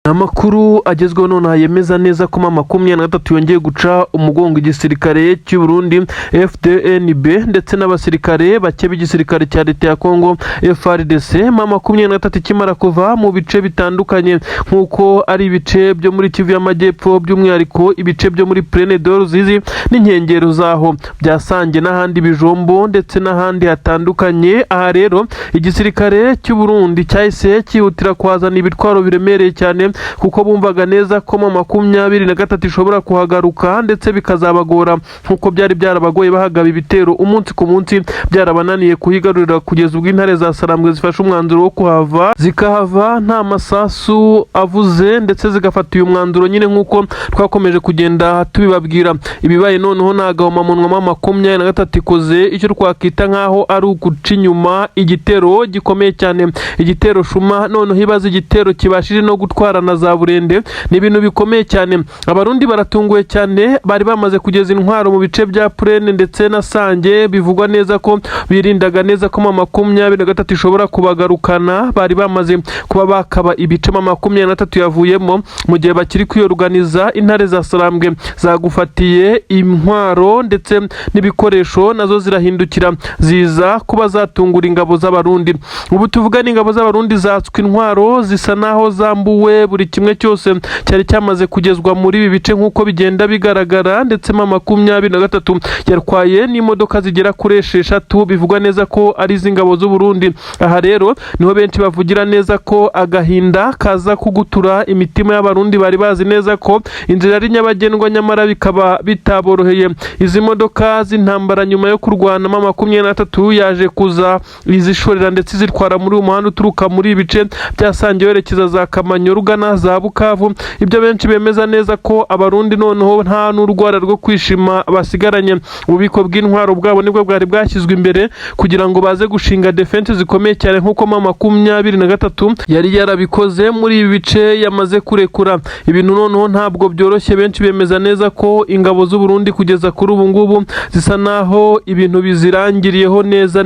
Amakuru agezweho none yemeza neza ko M23 yongeye guca umugongo igisirikare cy'u Burundi FDNB ndetse n'abasirikare bake b'igisirikare cya leta ya Kongo FARDC. M23 kimara kuva mu bice bitandukanye nkuko ari ibice byo muri Kivu y'Amajyepfo, by'umwihariko ibice byo muri Plaine de Ruzizi n'inkengero zaho byasange n'ahandi Bijombo ndetse n'ahandi hatandukanye. Aha rero igisirikare cy'u Burundi cyahise cyihutira kwazana ibitwaro biremereye cyane kuko bumvaga neza ko M23 ishobora kuhagaruka ndetse bikazabagora nkuko byari byarabagoye bahagaba ibitero umunsi ku munsi, byarabananiye kuhigarurira kugeza ubwo intare za Sarambwe zifashe umwanzuro wo kuhava zikahava nta masasu avuze ndetse zigafata uyu mwanzuro nyine nkuko twakomeje kugenda tubibabwira. Ibibaye noneho nagahomamunwa M23 ikoze icyo twakita nkaho ari uguca inyuma igitero gikomeye cyane, igitero shuma. Noneho ibaza igitero kibashije no gutwara na za Burende, ni ibintu bikomeye cyane. Abarundi baratunguye cyane, bari bamaze kugeza intwaro mu bice bya Plaine ndetse na Sange, bivugwa neza ko birindaga neza ko M23 ishobora kubagarukana. Bari bamaze kuba bakaba ibice M23 yavuyemo mu gihe bakiri kwiyoruganiza. Intare za Sarambwe zagufatiye intwaro ndetse n'ibikoresho, nazo zirahindukira ziza kuba zatungura ingabo z'Abarundi. Ubu tuvuga ni ingabo z'Abarundi zatswe intwaro, zisa naho zambuwe buri kimwe cyose cyari cyamaze kugezwa muri ibi bice nkuko bigenda bigaragara. Ndetse M23 yarwaye n'imodoka zigera kuri 6 bivugwa neza ko ari iz'ingabo z'u Burundi. Aha rero niho benshi bavugira neza ko agahinda kaza kugutura imitima y'Abarundi bari bazi neza ko inzira ari nyabagendwa, nyamara bikaba bitaboroheye. Izi modoka z'intambara nyuma yo kurwana M23 yaje kuza izishorera ndetse zitwara muri uyu muhanda uturuka muri ibice byasangiye werekeza za Kamanyo, Rugana, za Bukavu. Ibyo benshi bemeza neza ko Abarundi noneho nta n'urwara rwo kwishima basigaranye. Ububiko bw'intwaro bwabo nibwo bwari bwashyizwe imbere kugira ngo baze gushinga defense zikomeye cyane nkuko M23 yari yarabikoze muri ibi bice yamaze kurekura. Ibintu noneho ntabwo byoroshye, benshi bemeza neza ko ingabo z'u Burundi kugeza kuri ubu ngubu zisa naho ibintu bizirangiriyeho neza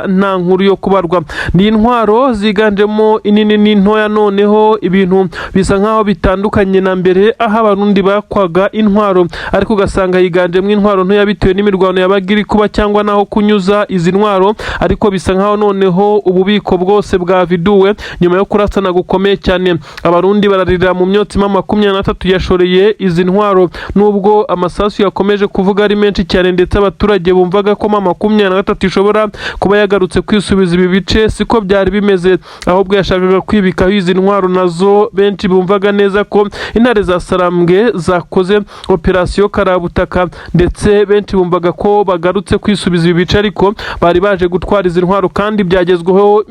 nta nkuru yo kubarwa. Ni intwaro ziganjemo inini n'intoya, noneho ibintu bisa nkaho bitandukanye na mbere aho Abarundi bakwaga intwaro, ariko ugasanga yiganjemo intwaro ntoya bitewe n'imirwano yabaga iri kuba cyangwa naho kunyuza izi ntwaro. Ariko bisa nkaho noneho ububiko bwose bwaviduwe nyuma yo kurasana gukomeye cyane. Abarundi bararira mu myotsi M23 yashoreye izi ntwaro, nubwo amasasu yakomeje kuvuga ari menshi cyane ndetse abaturage bumvaga ko M23 ishobora kuba yagarutse kwisubiza ibi bice. Siko byari bimeze, ahubwo yashakaga kwibikaho izi ntwaro. Nazo benshi bumvaga neza ko intare za Sarambwe zakoze operasiyo karabutaka, ndetse benshi bumvaga ko bagarutse kwisubiza ibi bice, ariko bari baje gutwara izi ntwaro kandi byagezweho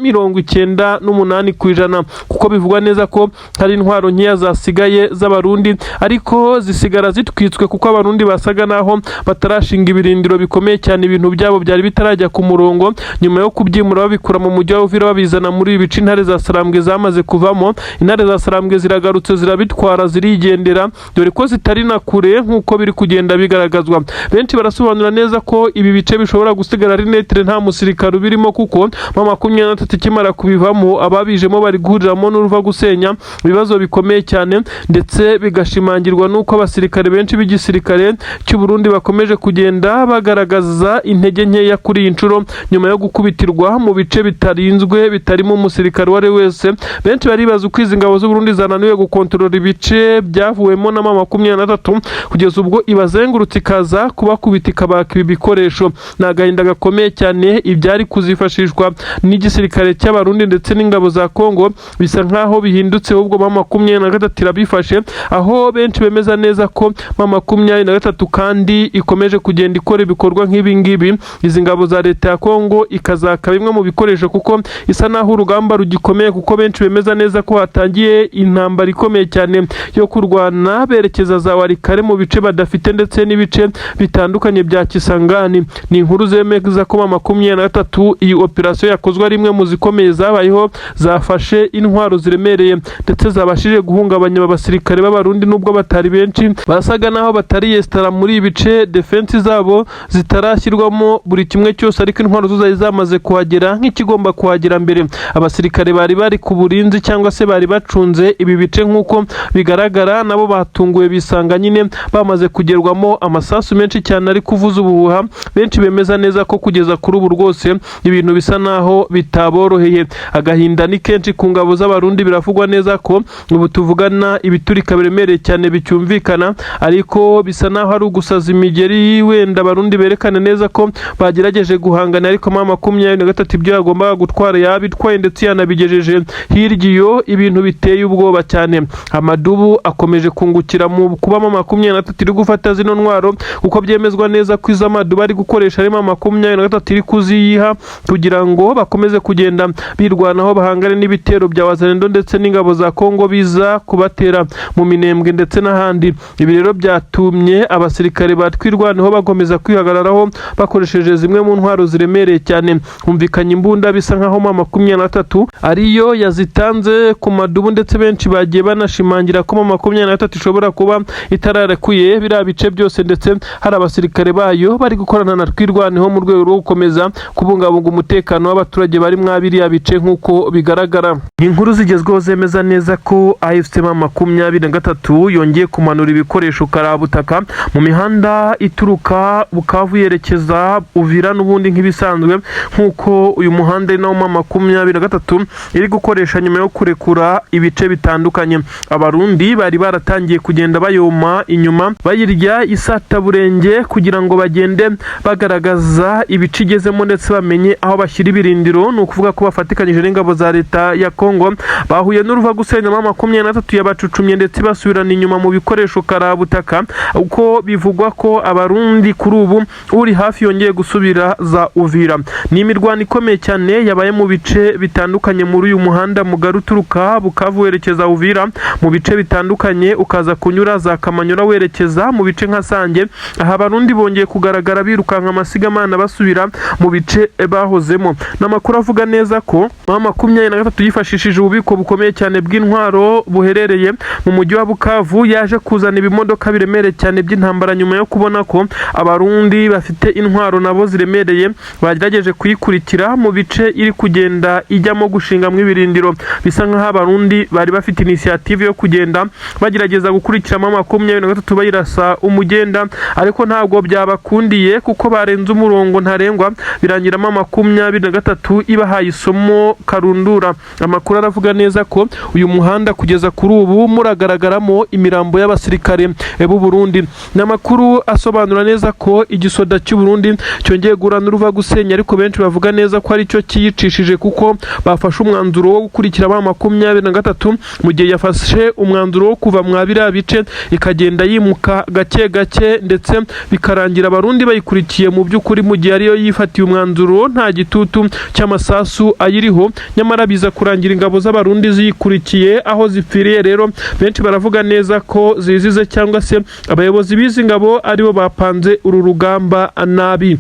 98%, kuko bivugwa neza ko hari intwaro nkeya zasigaye z'Abarundi, ariko zisigara zitwitswe kuko Abarundi basaga naho batarashinga ibirindiro bikomeye cyane. Ibintu byabo byari bitarajya ku murongo nyuma yo kubyimura babikura mu mujyi wa Uvira babizana muri ibi bice intare za Sarambwe zamaze kuvamo. Intare za Sarambwe ziragarutse zirabitwara zirigendera, dore ko zitari na kure nkuko biri kugenda bigaragazwa. Benshi barasobanura neza ko ibi bice bishobora gusigara ari netre nta musirikare ubirimo, kuko M23 kimara kubivamo ababijemo bari guhuriramo n'uruva gusenya. Ibibazo bikomeye cyane ndetse bigashimangirwa nuko abasirikare benshi b'igisirikare cy'u Burundi bakomeje kugenda bagaragaza intege nkeya kuri iyi nshuro nyuma yo gukubitirwa mu bice bitarinzwe bitarimo umusirikare wari wese. Benshi baribaza uko izi ngabo z'u Burundi zananiwe gukontorora ibice byavuwemo na M23 kugeza ubwo ibazengurutse ikaza kubakubita ikabaka ibi bikoresho. Ni agahinda gakomeye cyane. Ibyari kuzifashishwa n'igisirikare cy'Abarundi ndetse n'ingabo za Kongo bisa nkaho bihindutse, ubwo M23 irabifashe, aho benshi bemeza neza ko M23 kandi ikomeje kugenda ikora ibikorwa nk'ibi ngibi. Izi ngabo za leta ya Kongo ikazaka bimwe mu bikoresho kuko isa naho urugamba rugikomeye, kuko benshi bemeza neza ko hatangiye intambara ikomeye cyane yo kurwana berekeza za Warikare mu bice badafite ndetse n'ibice bitandukanye bya Kisangani. Ni inkuru zemeza ko M23 iyi operasiyo yakozwe ari imwe mu zikomeye zabayeho, zafashe intwaro ziremereye ndetse zabashije guhungabanya abasirikare b'Abarundi nubwo batari benshi. Basaga naho batari yestara muri ibice defense zabo zitarashyirwamo buri kimwe cyose, ariko intwaro zo zamaze kuhagera nk'ikigomba kuhagera mbere. Abasirikare bari ku burinzi cyangwa se bari bacunze bafashe ibi bice nk'uko bigaragara nabo batunguwe bisanga nyine bamaze kugerwamo amasasu menshi cyane ari kuvuza ubuhuha. Benshi bemeza neza ko kugeza kuri ubu rwose ibintu bisa naho bitaboroheye. Agahinda ni kenshi ku ngabo z'abarundi, biravugwa neza ko ubu tuvugana ibiturika biremereye cyane bicyumvikana, ariko bisa naho ari ugusaza imigeri. Wenda abarundi berekane neza ko bagerageje guhangana, ariko mama 23 ibyo yagombaga gutwara yabitwaye ndetse yanabigejeje hirya iyo. Ibintu biteye ubwoba cyane. Amadubu akomeje kungukira mu kuba mama 23 iri gufata zino ntwaro, kuko byemezwa neza ko izo amadubu ari gukoresha ari mama 23 iri kuziyiha kugira ngo bakomeze kugenda birwanaho bahangane n'ibitero bya Wazalendo ndetse n'ingabo za Kongo biza kubatera mu Minembwe ndetse n'ahandi. Ibi rero byatumye abasirikare batwirwanaho bakomeza kwihagararaho bakoresheje zimwe mu ntwaro ziremereye cyane. Humvikanye imbunda bisa nkaho mama 23 ariyo yazitanze ku madubu, ndetse benshi bagiye banashimangira ko mama 23 ishobora kuba itararekuye biriya bice byose, ndetse hari abasirikare bayo bari gukorana na twirwanaho mu rwego rwo gukomeza kubungabunga umutekano w'abaturage bari mwabiriya bice nk'uko bigaragara. Inkuru zigezweho zemeza neza ko AFC mama 23 yongeye kumanura ibikoresho karabutaka mu mihanda ituruka Bukavu yerekeza Uvira n'ubundi nk'ibisanzwe, nk'uko uyu muhanda ari nawo mama 23 iri gukoresha nyuma yo kurekura ibice bitandukanye. Abarundi bari baratangiye kugenda bayoma inyuma bayirya isataburenge kugira ngo bagende bagaragaza ibice igezemo ndetse bamenye aho bashyira ibirindiro. Ni ukuvuga ko bafatikanyije n'ingabo za leta ya Kongo bahuye n'uruva gusenya mama 23 yabacucumye ndetse basubirana inyuma mu bikoresho karabutaka, uko bivugwa ko abarundi kuri ubu uri hafi yongeye gusubira za Uvira. Ni imirwano ikomeye cyane yabaye mu bice bitandukanye muri uyu muhanda mugari uturuka Bukavu werekeza Uvira, mu bice bitandukanye ukaza kunyura za Kamanyura werekeza mu bice nka Sange. Aha abarundi bongeye kugaragara birukanka amasigamana basubira mu bice bahozemo. N'amakuru avuga neza ko mama 23 yifashishije ububiko bukomeye cyane bw'intwaro buherereye mu mujyi wa Bukavu, yaje kuzana ibimodoka biremereye cyane by'intambara nyuma yo kubona ko abarundi bafite intwaro nabo ziremereye bagerageje kuyikurikira mu bice iri kugenda ijyamo gushingamo ibirindiro. Bisa nkaho abarundi bari bafite initiative yo kugenda bagerageza gukurikira mama 23 bayirasa umugenda, ariko ntabwo byabakundiye kuko barenze umurongo ntarengwa, birangira mama 23 ibahaye isomo karundura. Amakuru aravuga neza ko uyu muhanda kugeza kuri ubu muragaragaramo imirambo y'abasirikare b'u Burundi. N'amakuru asobanura neza ko igisoda cy'u Burundi cyongeye gurana uruva gusenya, ariko benshi bavuga neza ko ari cyo kiyicishije kuko bafashe umwanzuro wo gukurikira mama 23 mu gihe yafashe umwanzuro wo kuva mwabira bice ikagenda yimuka gake gake, ndetse bikarangira abarundi bayikurikiye mu by'ukuri mu gihe ariyo yifatiye umwanzuro nta gitutu cy'amasasu ayiriho, nyamara biza kurangira ingabo z'abarundi ziyikurikiye aho zipfiriye. Rero benshi baravuga neza ko zizize cyangwa se abayobozi b'izi ngabo aribo bapanze uru rugamba nabi.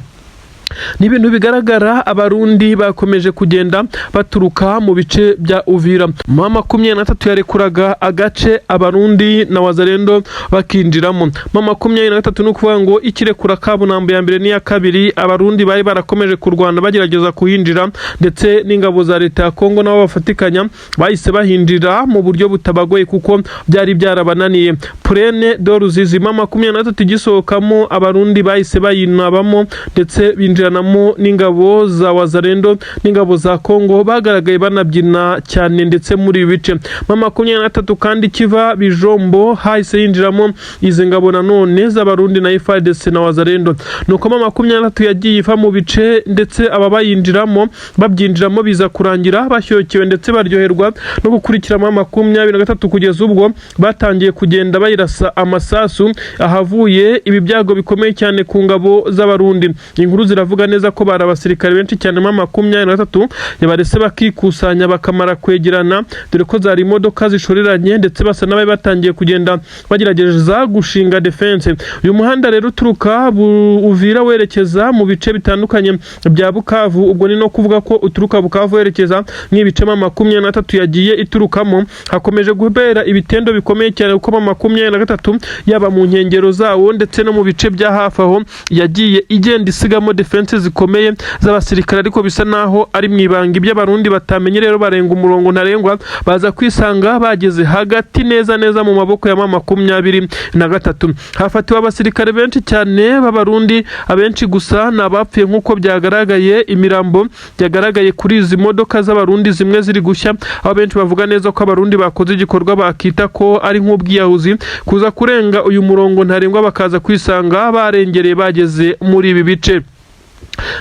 Ni ibintu bigaragara abarundi bakomeje kugenda baturuka mu bice bya Uvira. Mama 23 yarekuraga agace abarundi na Wazalendo bakinjiramo. Mama 23 no kuvuga ngo ikirekura kabunambo ya mbere n'iya kabiri abarundi bari barakomeje kurwana bagerageza kuhinjira, ndetse n'ingabo za leta ya Kongo nabo bafatikanya bahise bahinjira mu buryo butabagoye kuko byari byarabananiye. Prene do Ruzizi mama 23 gisohokamo abarundi bahise bayinabamo, ndetse binjiranamo n'ingabo za Wazalendo n'ingabo za Kongo bagaragaye banabyina cyane ndetse muri bice. Mama 23 kandi kiva Bijombo hahise yinjiramo izi ngabo nanone z'abarundi na FARDC na Wazalendo. Nuko mama 23 yagiye iva mu bice, ndetse aba bayinjiramo babyinjiramo biza kurangira bashyokyewe ndetse baryoherwa no gukurikira mama 23 kugeza ubwo batangiye kugenda bayirasa amasasu ahavuye ibi byago bikomeye cyane ku ngabo z'abarundi. Inkuru ziravuga neza ko bari abasirikare benshi cyane mama 23 yabarese bakikusanya bakamara kwegerana, dore ko zari imodoka zishoreranye ndetse basa nabaye batangiye kugenda bagerageza gushinga defense. Uyu muhanda rero uturuka Uvira werekeza mu bice bitandukanye bya Bukavu, ubwo ni no kuvuga ko uturuka Bukavu werekeza nk'ibice mama 23 yagiye iturukamo. Hakomeje guhera ibitendo bikomeye cyane kuko mama 23 yaba mu nkengero zawo ndetse no mu bice bya hafi aho yagiye igenda isigamo defense defense zikomeye z'abasirikare ariko bisa naho ari mwibanga iby'abarundi batamenye rero barenga umurongo ntarengwa baza kwisanga bageze hagati neza mu maboko ya M23 hafatiwe abasirikare benshi cyane b'abarundi abenshi gusa nabapfuye nkuko byagaragaye imirambo yagaragaye kuri izi modoka z'abarundi zimwe ziri gushya aho benshi bavuga neza ko abarundi bakoze igikorwa bakita ko ari nk'ubwiyahuzi kuza kurenga uyu murongo ntarengwa bakaza kwisanga barengereye bageze muri ibi bice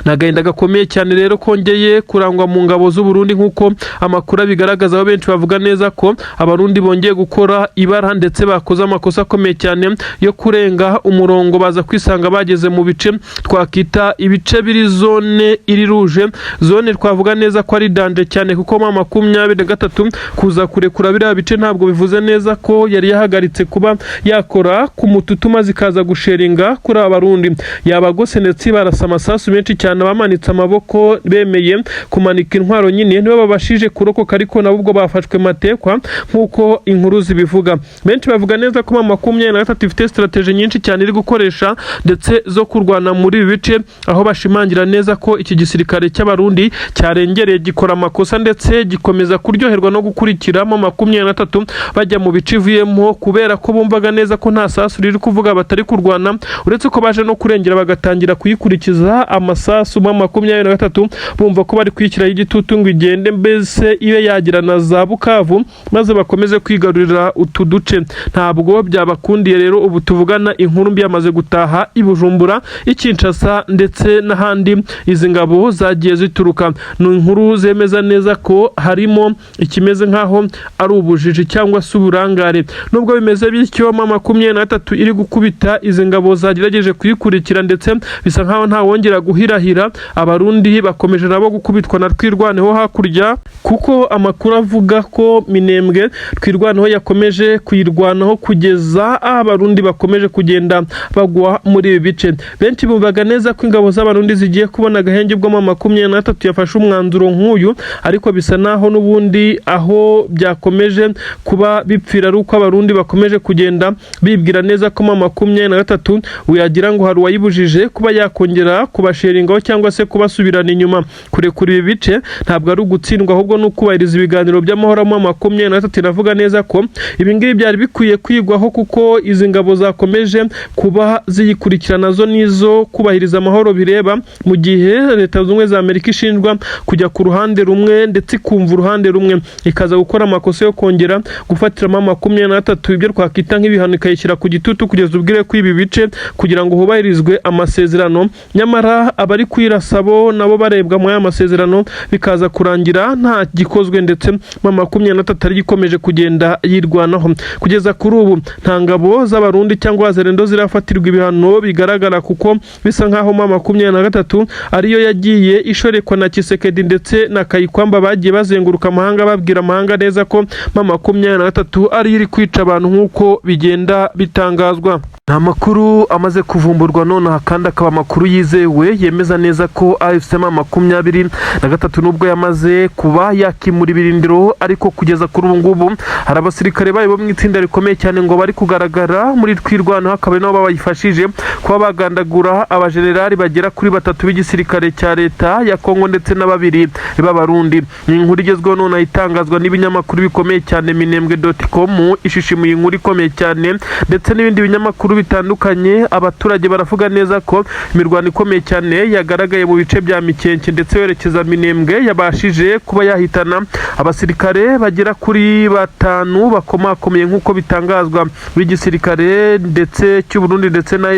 nagahinda gakomeye cyane rero kongeye kurangwa mu ngabo z'u Burundi nkuko amakuru bigaragaza aho benshi bavuga neza ko abarundi bongeye gukora ibara ndetse bakoze amakosa akomeye cyane yo kurenga umurongo baza kwisanga bageze mu bice twakita ibice biri zone iri ruje zone twavuga neza ko ari danje cyane kuko M23 kuza kurekura biriya bice ntabwo bivuze neza ko yari yahagaritse kuba yakora ku mututuma zikaza gusheringa kuri abarundi yabagose ndetse barasa amasasu benshi cyane bamanitse amaboko bemeye kumanika intwaro nyine nibo babashije kurokoka ariko nabo ubwo bafashwe matekwa nkuko inkuru zibivuga benshi bavuga neza ko M23 ifite strategie nyinshi cyane iri gukoresha ndetse zo kurwana muri ibi bice aho bashimangira neza ko iki gisirikare cy'abarundi cyarengereye gikora amakosa ndetse gikomeza kuryoherwa no gukurikiramo M23 bajya mu bice ivuyemo kubera ko bumvaga neza ko nta sasu riri kuvuga batari kurwana uretse ko baje no kurengera bagatangira kuyikurikiza amasasu M23 bumva ko bari kwikiraho igitutu ngo igende mbese ibe yagira na za Bukavu maze bakomeze kwigarurira utu duce ntabwo byabakundiye rero ubu tuvugana inkuru mbi yamaze gutaha ibujumbura ikinshasa ndetse n'ahandi izi ngabo zagiye zituruka no inkuru zemeza neza ko harimo ikimeze nkaho ari ubujiji cyangwa se uburangare nubwo bimeze bityo M23 iri gukubita izi ngabo zagerageje kuyikurikira ndetse bisa nkaho nta wongera guhirahira abarundi bakomeje nabo gukubitwa na Twirwaneho hakurya kuko amakuru avuga ko Minembwe Twirwaneho yakomeje kuyirwanaho kugeza abarundi bakomeje kugenda bagwa muri ibi bice benshi bumvaga neza ko ingabo z'abarundi zigiye kubona gahenge bwo M23 yafashe umwanzuro nk'uyu ariko bisa naho n'ubundi aho byakomeje kuba bipfira ruko abarundi bakomeje kugenda bibwira neza ko M23 uyagira ngo hari wayibujije kuba yakongera kubasheringaho cyangwa se kubasubirana inyuma kurekura ibi bice ntabwo ari ugutsindwa ahubwo no kubahiriza ibiganiro by'amahoro M23 iravuga neza ko ibi ngibi byari bikwiye kwigwaho kuko izi ngabo zakomeje kuba ziyikurikirana zo nizo kubahiriza amahoro bireba mu gihe leta z'ubumwe za Amerika ishinjwa kujya ku ruhande rumwe ndetse kumva uruhande rumwe ikaza gukora amakosa yo kongera gufatiramo M23 ibyo twakita nk'ibihano ikayishyira ku gitutu kugeza ubwire ko ibi bice kugira ngo hubahirizwe amasezerano nyamara abari kwirasabo nabo barebwa mu aya masezerano bikaza kurangira nta gikozwe ndetse M23 ari gikomeje kugenda yirwanaho kugeza kuri ubu nta ngabo z'abarundi cyangwa zerendo zirafatirwa ibihano bigaragara kuko bisa nkaho M23 ariyo yagiye ishorekwa na Kisekedi ndetse na Kayikwamba bagiye bazenguruka amahanga babwira amahanga neza ko M23 ari iri kwica abantu nkuko bigenda bitangazwa nta makuru amaze kuvumburwa none kandi akaba amakuru yizewe yemeza neza ko AFC M23 nubwo yamaze kuba yakimura ibirindiro ariko kugeza kuri ubu ngubu hari abasirikare bayo bo mu itsinda rikomeye cyane ngo bari kugaragara muri Twirwaneho akaba nabo bayifashije kuba bagandagura abajenerali bagera kuri 3 b'igisirikare cya leta ya Kongo ndetse na 2 b'abarundi ni inkuru igezweho none itangazwa n'ibinyamakuru bikomeye cyane Minembwe.com ishishimuye inkuru ikomeye cyane ndetse n'ibindi binyamakuru bitandukanye abaturage baravuga neza ko imirwano ikomeye cyane yagaragaye mu bice bya Mikenke ndetse werekeza Minembwe yabashije kuba yahitana abasirikare bagera kuri 5 bakomakomeye nkuko bitangazwa b'igisirikare ndetse cy'u Burundi ndetse na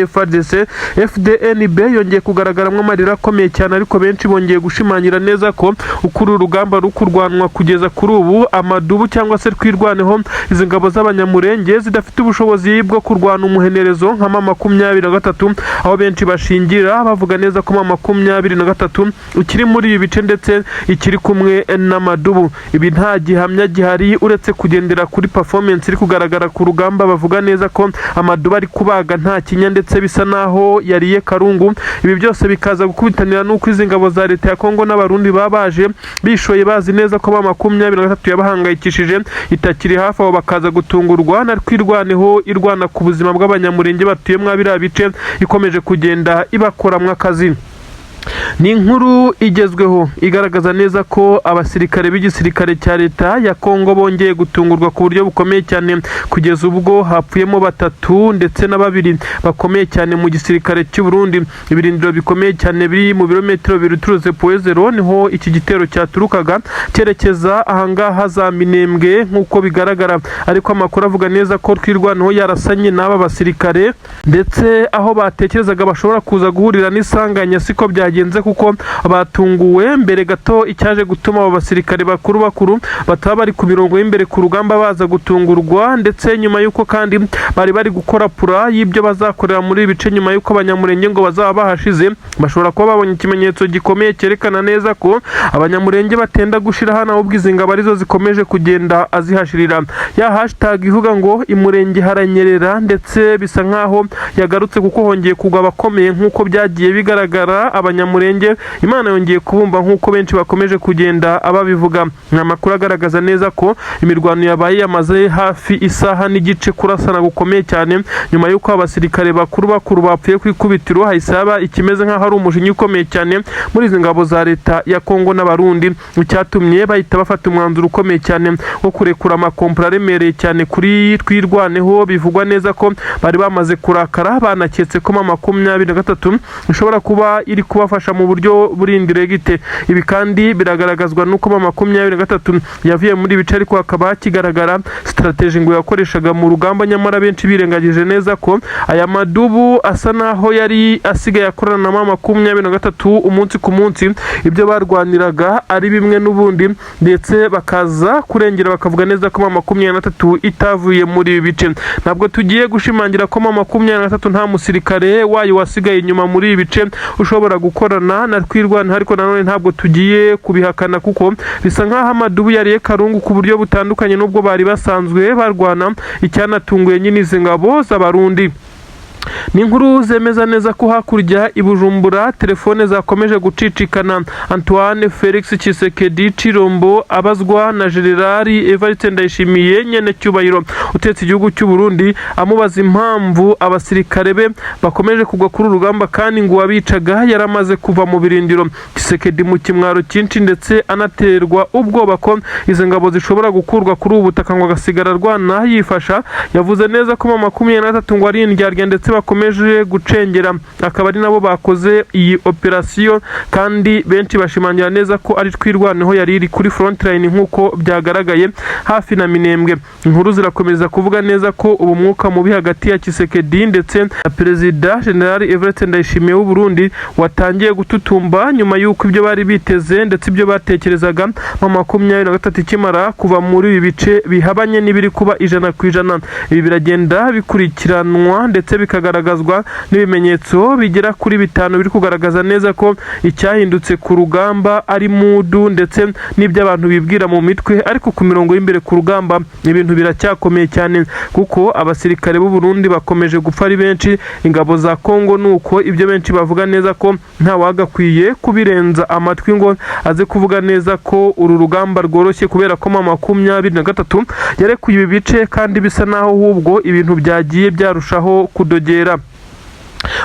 FDNB yongeye kugaragaramo amarira akomeye cyane ariko benshi bongeye gushimangira neza ko ukuri urugamba rukurwanwa kugeza kuri ubu amadubu cyangwa se Twirwaneho izi ngabo z'abanyamurenge zidafite ubushobozi bwo kurwana umuhenerezo nka M23 aho benshi bashingira bavuga neza ko M23 ukiri muri ibi bice ndetse ikiri kumwe n'amadubu ibi nta gihamya gihari uretse kugendera kuri performance iri kugaragara ku rugamba bavuga neza ko amadubu ari kubaga nta kinya ndetse bisa naho yariye karungu ibi byose bikaza gukubitanira nuko izi ngabo za leta ya Kongo n'abarundi babaje bishoye bazi neza ko M23 yabahangayikishije itakiri hafi aho bakaza gutungurwa na Twirwaneho irwana ku buzima bw'abanyamurenge batuye mwa biriya bice ikomeje kugenda ibakoramwe akazi ni inkuru igezweho igaragaza neza ko abasirikare b'igisirikare cya leta ya Kongo bongeye gutungurwa ku buryo bukomeye cyane kugeza ubwo hapfuyemo 3 ndetse na 2 bakomeye cyane mu gisirikare cy'u Burundi. Ibirindiro bikomeye cyane biri mu birometero biruturuze Poezero niho iki gitero cyaturukaga cyerekeza ahangaha za Minembwe nk'uko bigaragara, ariko amakuru avuga neza ko twirwanaho yarasanye n'aba basirikare ndetse aho batekerezaga bashobora kuza guhurira n'isanganya siko byagenze, kuko batunguwe mbere gato icyaje gutuma abo basirikare bakuru bataba bari ku mirongo y'imbere ku rugamba baza gutungurwa, ndetse nyuma y'uko kandi bari gukora pura y'ibyo bazakorera muri ibice nyuma y'uko abanyamurenge ngo bazaba bahashize, bashobora kuba babonye ikimenyetso gikomeye cyerekana neza ko abanyamurenge batenda gushira hano ubwo izi ngabo arizo zikomeje kugenda azihashirira. Ya hashtag ivuga ngo imurenge haranyerera ndetse bisa nkaho yagarutse kuko hongeye kugwa abakomeye nk'uko byagiye bigaragara. Abanyamurenge Imana yongeye kubumva nk'uko benshi bakomeje kugenda ababivuga. Amakuru agaragaza neza ko imirwano yabaye yamaze hafi isaha n'igice kurasana gukomeye cyane nyuma y'uko abasirikare bakuru bapfuye ku ikubitiro, haisaba ikimeze nk'aho ari umushinyi ukomeye cyane muri izi ngabo za leta ya Kongo n'abarundi, cyatumye bahita bafata umwanzuro ukomeye cyane wo kurekura amakompra aremereye cyane kuri twirwaneho. Bivugwa neza ko bari bamaze kurakara, banaketse ko 23 ishobora kuba iri kubafasha mu buryo burindire gite. Ibi kandi biragaragazwa nuko 23 yavuye muri bice, ariko hakaba kigaragara strategy ngo yakoreshaga mu rugamba, nyamara benshi birengagije neza ko aya madubu asa naho yari asigaye akorana na 23 umunsi ku munsi, ibyo barwaniraga ari bimwe n'ubundi, ndetse bakaza kurengera bakavuga neza ko 23 itavuye muri ibi bice. Ntabwo tugiye gushimangira ko 23 nta musirikare wayo wasigaye inyuma muri ibi bice ushobora gukorana na twirwana, ariko nanone ntabwo tugiye kubihakana kuko bisa nkaho amadubu yariye karungu ku buryo butandukanye n'ubwo bari basanzwe barwana. Icyanatunguye nyine izi ngabo z'abarundi ni inkuru zemeza neza ko hakurya i Bujumbura telefone zakomeje gucicikana. Antoine Felix Tshisekedi Chilombo abazwa na Generali Evariste Ndayishimiye nyene cyubahiro utetse igihugu cy'u Burundi, amubaza impamvu abasirikare be bakomeje kugwa kuri urugamba kandi ngo wabicaga yaramaze kuva mu birindiro. Tshisekedi mu kimwaro cyinshi ndetse anaterwa ubwoba ko izo ngabo zishobora gukurwa kuri ubu butaka ngo agasigara rwana yifasha, yavuze neza ko 23 ngo ari indyarya ndetse bakomeje gucengera, akaba ari nabo bakoze iyi operation, kandi benshi bashimangira neza ko ari twirwaneho yari iri kuri front line nk'uko byagaragaye hafi na Minembwe. Inkuru zirakomeza kuvuga neza ko ubu mwuka mubi hagati ya Tshisekedi ndetse na Perezida General Evariste Ndayishimiye w'u Burundi watangiye gututumba nyuma y'uko ibyo bari biteze ndetse ibyo batekerezaga 23 ikimara kuva muri ibi bice bihabanye n'ibiri kuba 100%. Ibi biragenda bikurikiranwa ndetse bikagaragazwa n'ibimenyetso bigera kuri 5 biri kugaragaza neza ko icyahindutse ku rugamba ari mudu ndetse n'ibyo abantu bibwira mu mitwe, ariko ku mirongo y'imbere ku rugamba ibintu biracyakomeye cyane kuko abasirikare b'u Burundi bakomeje gupfa ari benshi. Ingabo za Kongo nuko ibyo benshi bavuga neza ko nta wagakwiye kubirenza amatwi ngo aze kuvuga neza ko uru rugamba rworoshye, kubera ko 23 yarekuye ibi bice kandi bisa naho ahubwo ibintu byagiye byarushaho kudogera.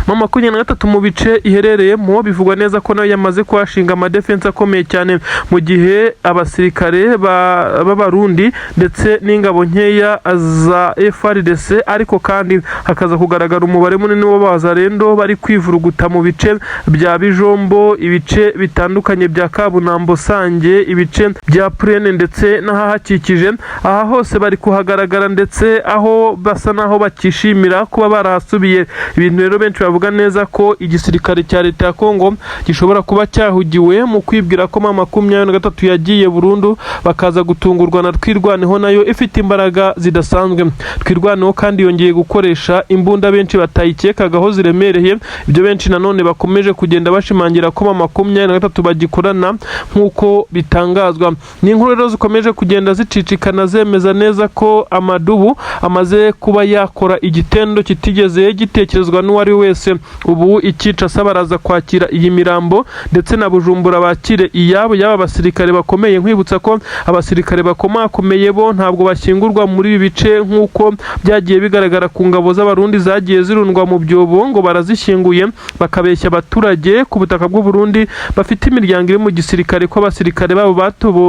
23 mu bice iherereyemo bivugwa neza ko nayo yamaze kuhashinga amadefense akomeye cyane, mu gihe abasirikare b'abarundi ndetse n'ingabo nkeya za FARDC, ariko kandi hakaza kugaragara umubare munini w'abazarendo bari kwivuruguta mu bice bya Bijombo, ibice bitandukanye bya Kabunambo, Sange, ibice bya Prene ndetse n'ahahakikije. Aha hose bari kuhagaragara ndetse aho basa naho bakishimira kuba barahasubiye. Ibintu rero benshi bavuga neza ko igisirikare cya leta ya Kongo gishobora kuba cyahugiwe mu kwibwira ko 23 yagiye burundu, bakaza gutungurwa na twirwaneho nayo ifite imbaraga zidasanzwe. Twirwaneho kandi yongeye gukoresha imbunda benshi batayikekagaho ziremereye, ibyo benshi nanone bakomeje kugenda bashimangira ko 23 bagikorana nk'uko bitangazwa. Ni inkuru rero zikomeje kugenda zicicikana zemeza neza ko amadubu amaze kuba yakora igitendo kitigeze gitekerezwa n'uwari wese ubu ikica asaba araza kwakira iyi mirambo ndetse na Bujumbura bakire iyabo yaba basirikare bakomeye. Nkwibutsa ko abasirikare bakomakomeye bo ntabwo bashyingurwa muri ibi bice nk'uko byagiye bigaragara ku ngabo z'abarundi zagiye zirundwa mu byobo ngo barazishyinguye bakabeshya abaturage ku butaka bw'u Burundi bafite imiryango iri mu gisirikare ko abasirikare babo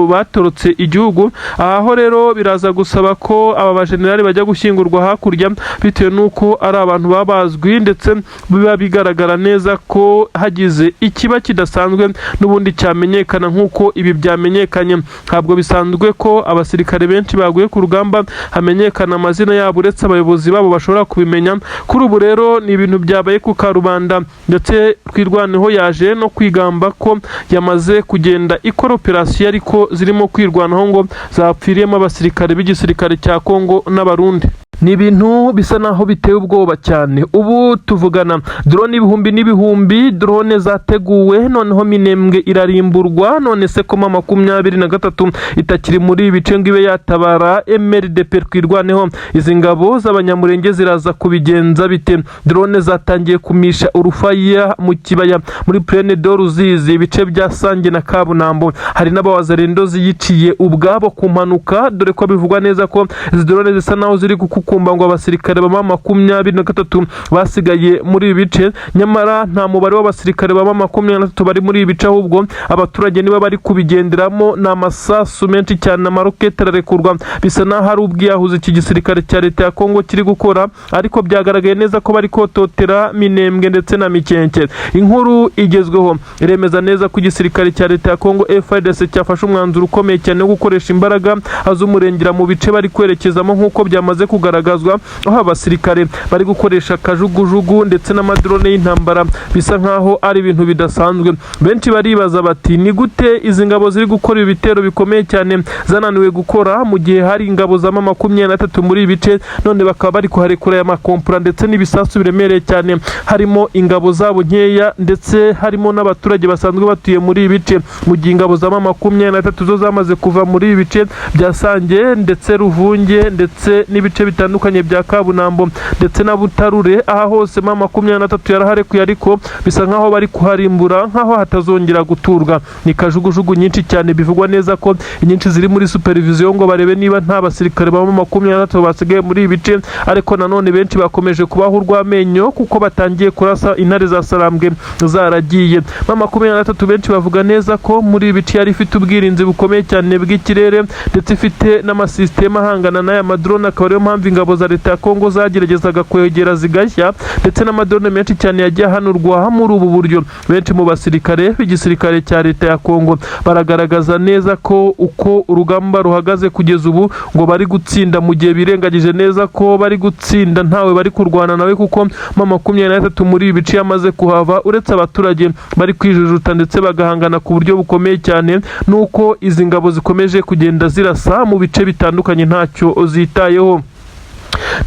batorotse igihugu. Aho rero biraza gusaba ko aba bajenerali bajya gushyingurwa hakurya bitewe n'uko ari abantu babazwi ndetse biba bigaragara neza ko hagize ikiba kidasanzwe n'ubundi cyamenyekana nk'uko ibi byamenyekanye. Ntabwo bisanzwe ko abasirikare benshi baguye ku rugamba hamenyekana amazina yabo uretse abayobozi babo bashobora kubimenya. Kuri ubu rero ni ibintu byabaye ku karubanda ndetse Twirwaneho yaje no kwigamba ko yamaze kugenda ikora operasiyo ariko zirimo kwirwanaho ngo zapfiriyemo abasirikare b'igisirikare cya Kongo n'abarundi. Ni ibintu bisa naho biteye ubwoba cyane. Ubu tuvugana drone ibihumbi n'ibihumbi, drone zateguwe noneho Minembwe irarimburwa. None se ko 23 itakiri muri ibice ngo ibe yatabara MRDP Twirwaneho, izi ngabo z'abanyamurenge ziraza kubigenza bite? Drone zatangiye kumisha urufaya mu kibaya muri Plaine d'Ruzizi, ibice bya Sange na Kabunambo. Hari n'abawazarendo ziyiciye ubwabo kumpanuka, dore ko bivugwa neza ko izi drone zisa naho ziri kumba ngo abasirikare ba 23 basigaye muri ibi bice. Nyamara nta mubare w'abasirikare ba 23 bari muri ibi bice, ahubwo abaturage niba bari kubigenderamo n'amasasu menshi cyane, amarokete ararekurwa. Bisa naho hari ubwiyahuzi iki gisirikare cya leta ya Kongo kiri gukora, ariko byagaragaye neza ko bari kototera Minembwe ndetse na Mikenke. Inkuru igezweho iremeza neza ko igisirikare cya leta ya Kongo FARDC cyafashe umwanzuro ukomeye cyane wo gukoresha imbaraga azumurengera mu bice bari kwerekezamo nk'uko byamaze kugaragazwa, aho abasirikare bari gukoresha kajugujugu ndetse n'amadrone y'intambara. Bisa nkaho ari ibintu bidasanzwe. Benshi baribaza bati ni gute izi ngabo ziri gukora ibitero bikomeye cyane zananiwe gukora mu gihe hari ingabo za 23 muri ibice, none bakaba bari kuharekura ya makompura ndetse n'ibisasu biremereye cyane, harimo ingabo zabo nkeya ndetse harimo n'abaturage basanzwe batuye muri ibice, mu gihe ingabo za 23 zo zamaze kuva muri ibice bya Sange ndetse Ruvunge ndetse n'ibice bitandukanye bya Kabunambo ndetse na Butarure. Aha hose 23 yaraharekuye, ariko bisa nkaho bari kuharimbura nkaho hatazongera guturwa. Ni kajugujugu nyinshi cyane, bivugwa neza ko inyinshi ziri muri supervision ngo barebe niba nta basirikare ba 23 basigaye muri ibice, ariko nanone benshi bakomeje kubaho urwamenyo kuko batangiye kurasa intare za Sarambwe zaragiye. 23 benshi bavuga neza ko muri ibice yari ifite ubwirinzi bukomeye cyane bw'ikirere ndetse ifite n'amasysteme ahangana n'aya madrone, akaba ariyo mpamvu ingabo za leta ya Kongo zageragezaga kwegera zigashya ndetse n'amadrone menshi cyane yagiye ahanurwa muri ubu buryo. Benshi mu basirikare b'igisirikare cya leta ya Kongo baragaragaza neza ko uko urugamba ruhagaze kugeza ubu ngo bari gutsinda, mu gihe birengagije neza ko bari gutsinda ntawe bari kurwana nawe, kuko 23 muri ibi bice yamaze kuhava, uretse abaturage bari kwijujuta ndetse bagahangana ku buryo bukomeye cyane nuko izi ngabo zikomeje kugenda zirasa mu bice bitandukanye ntacyo zitayeho.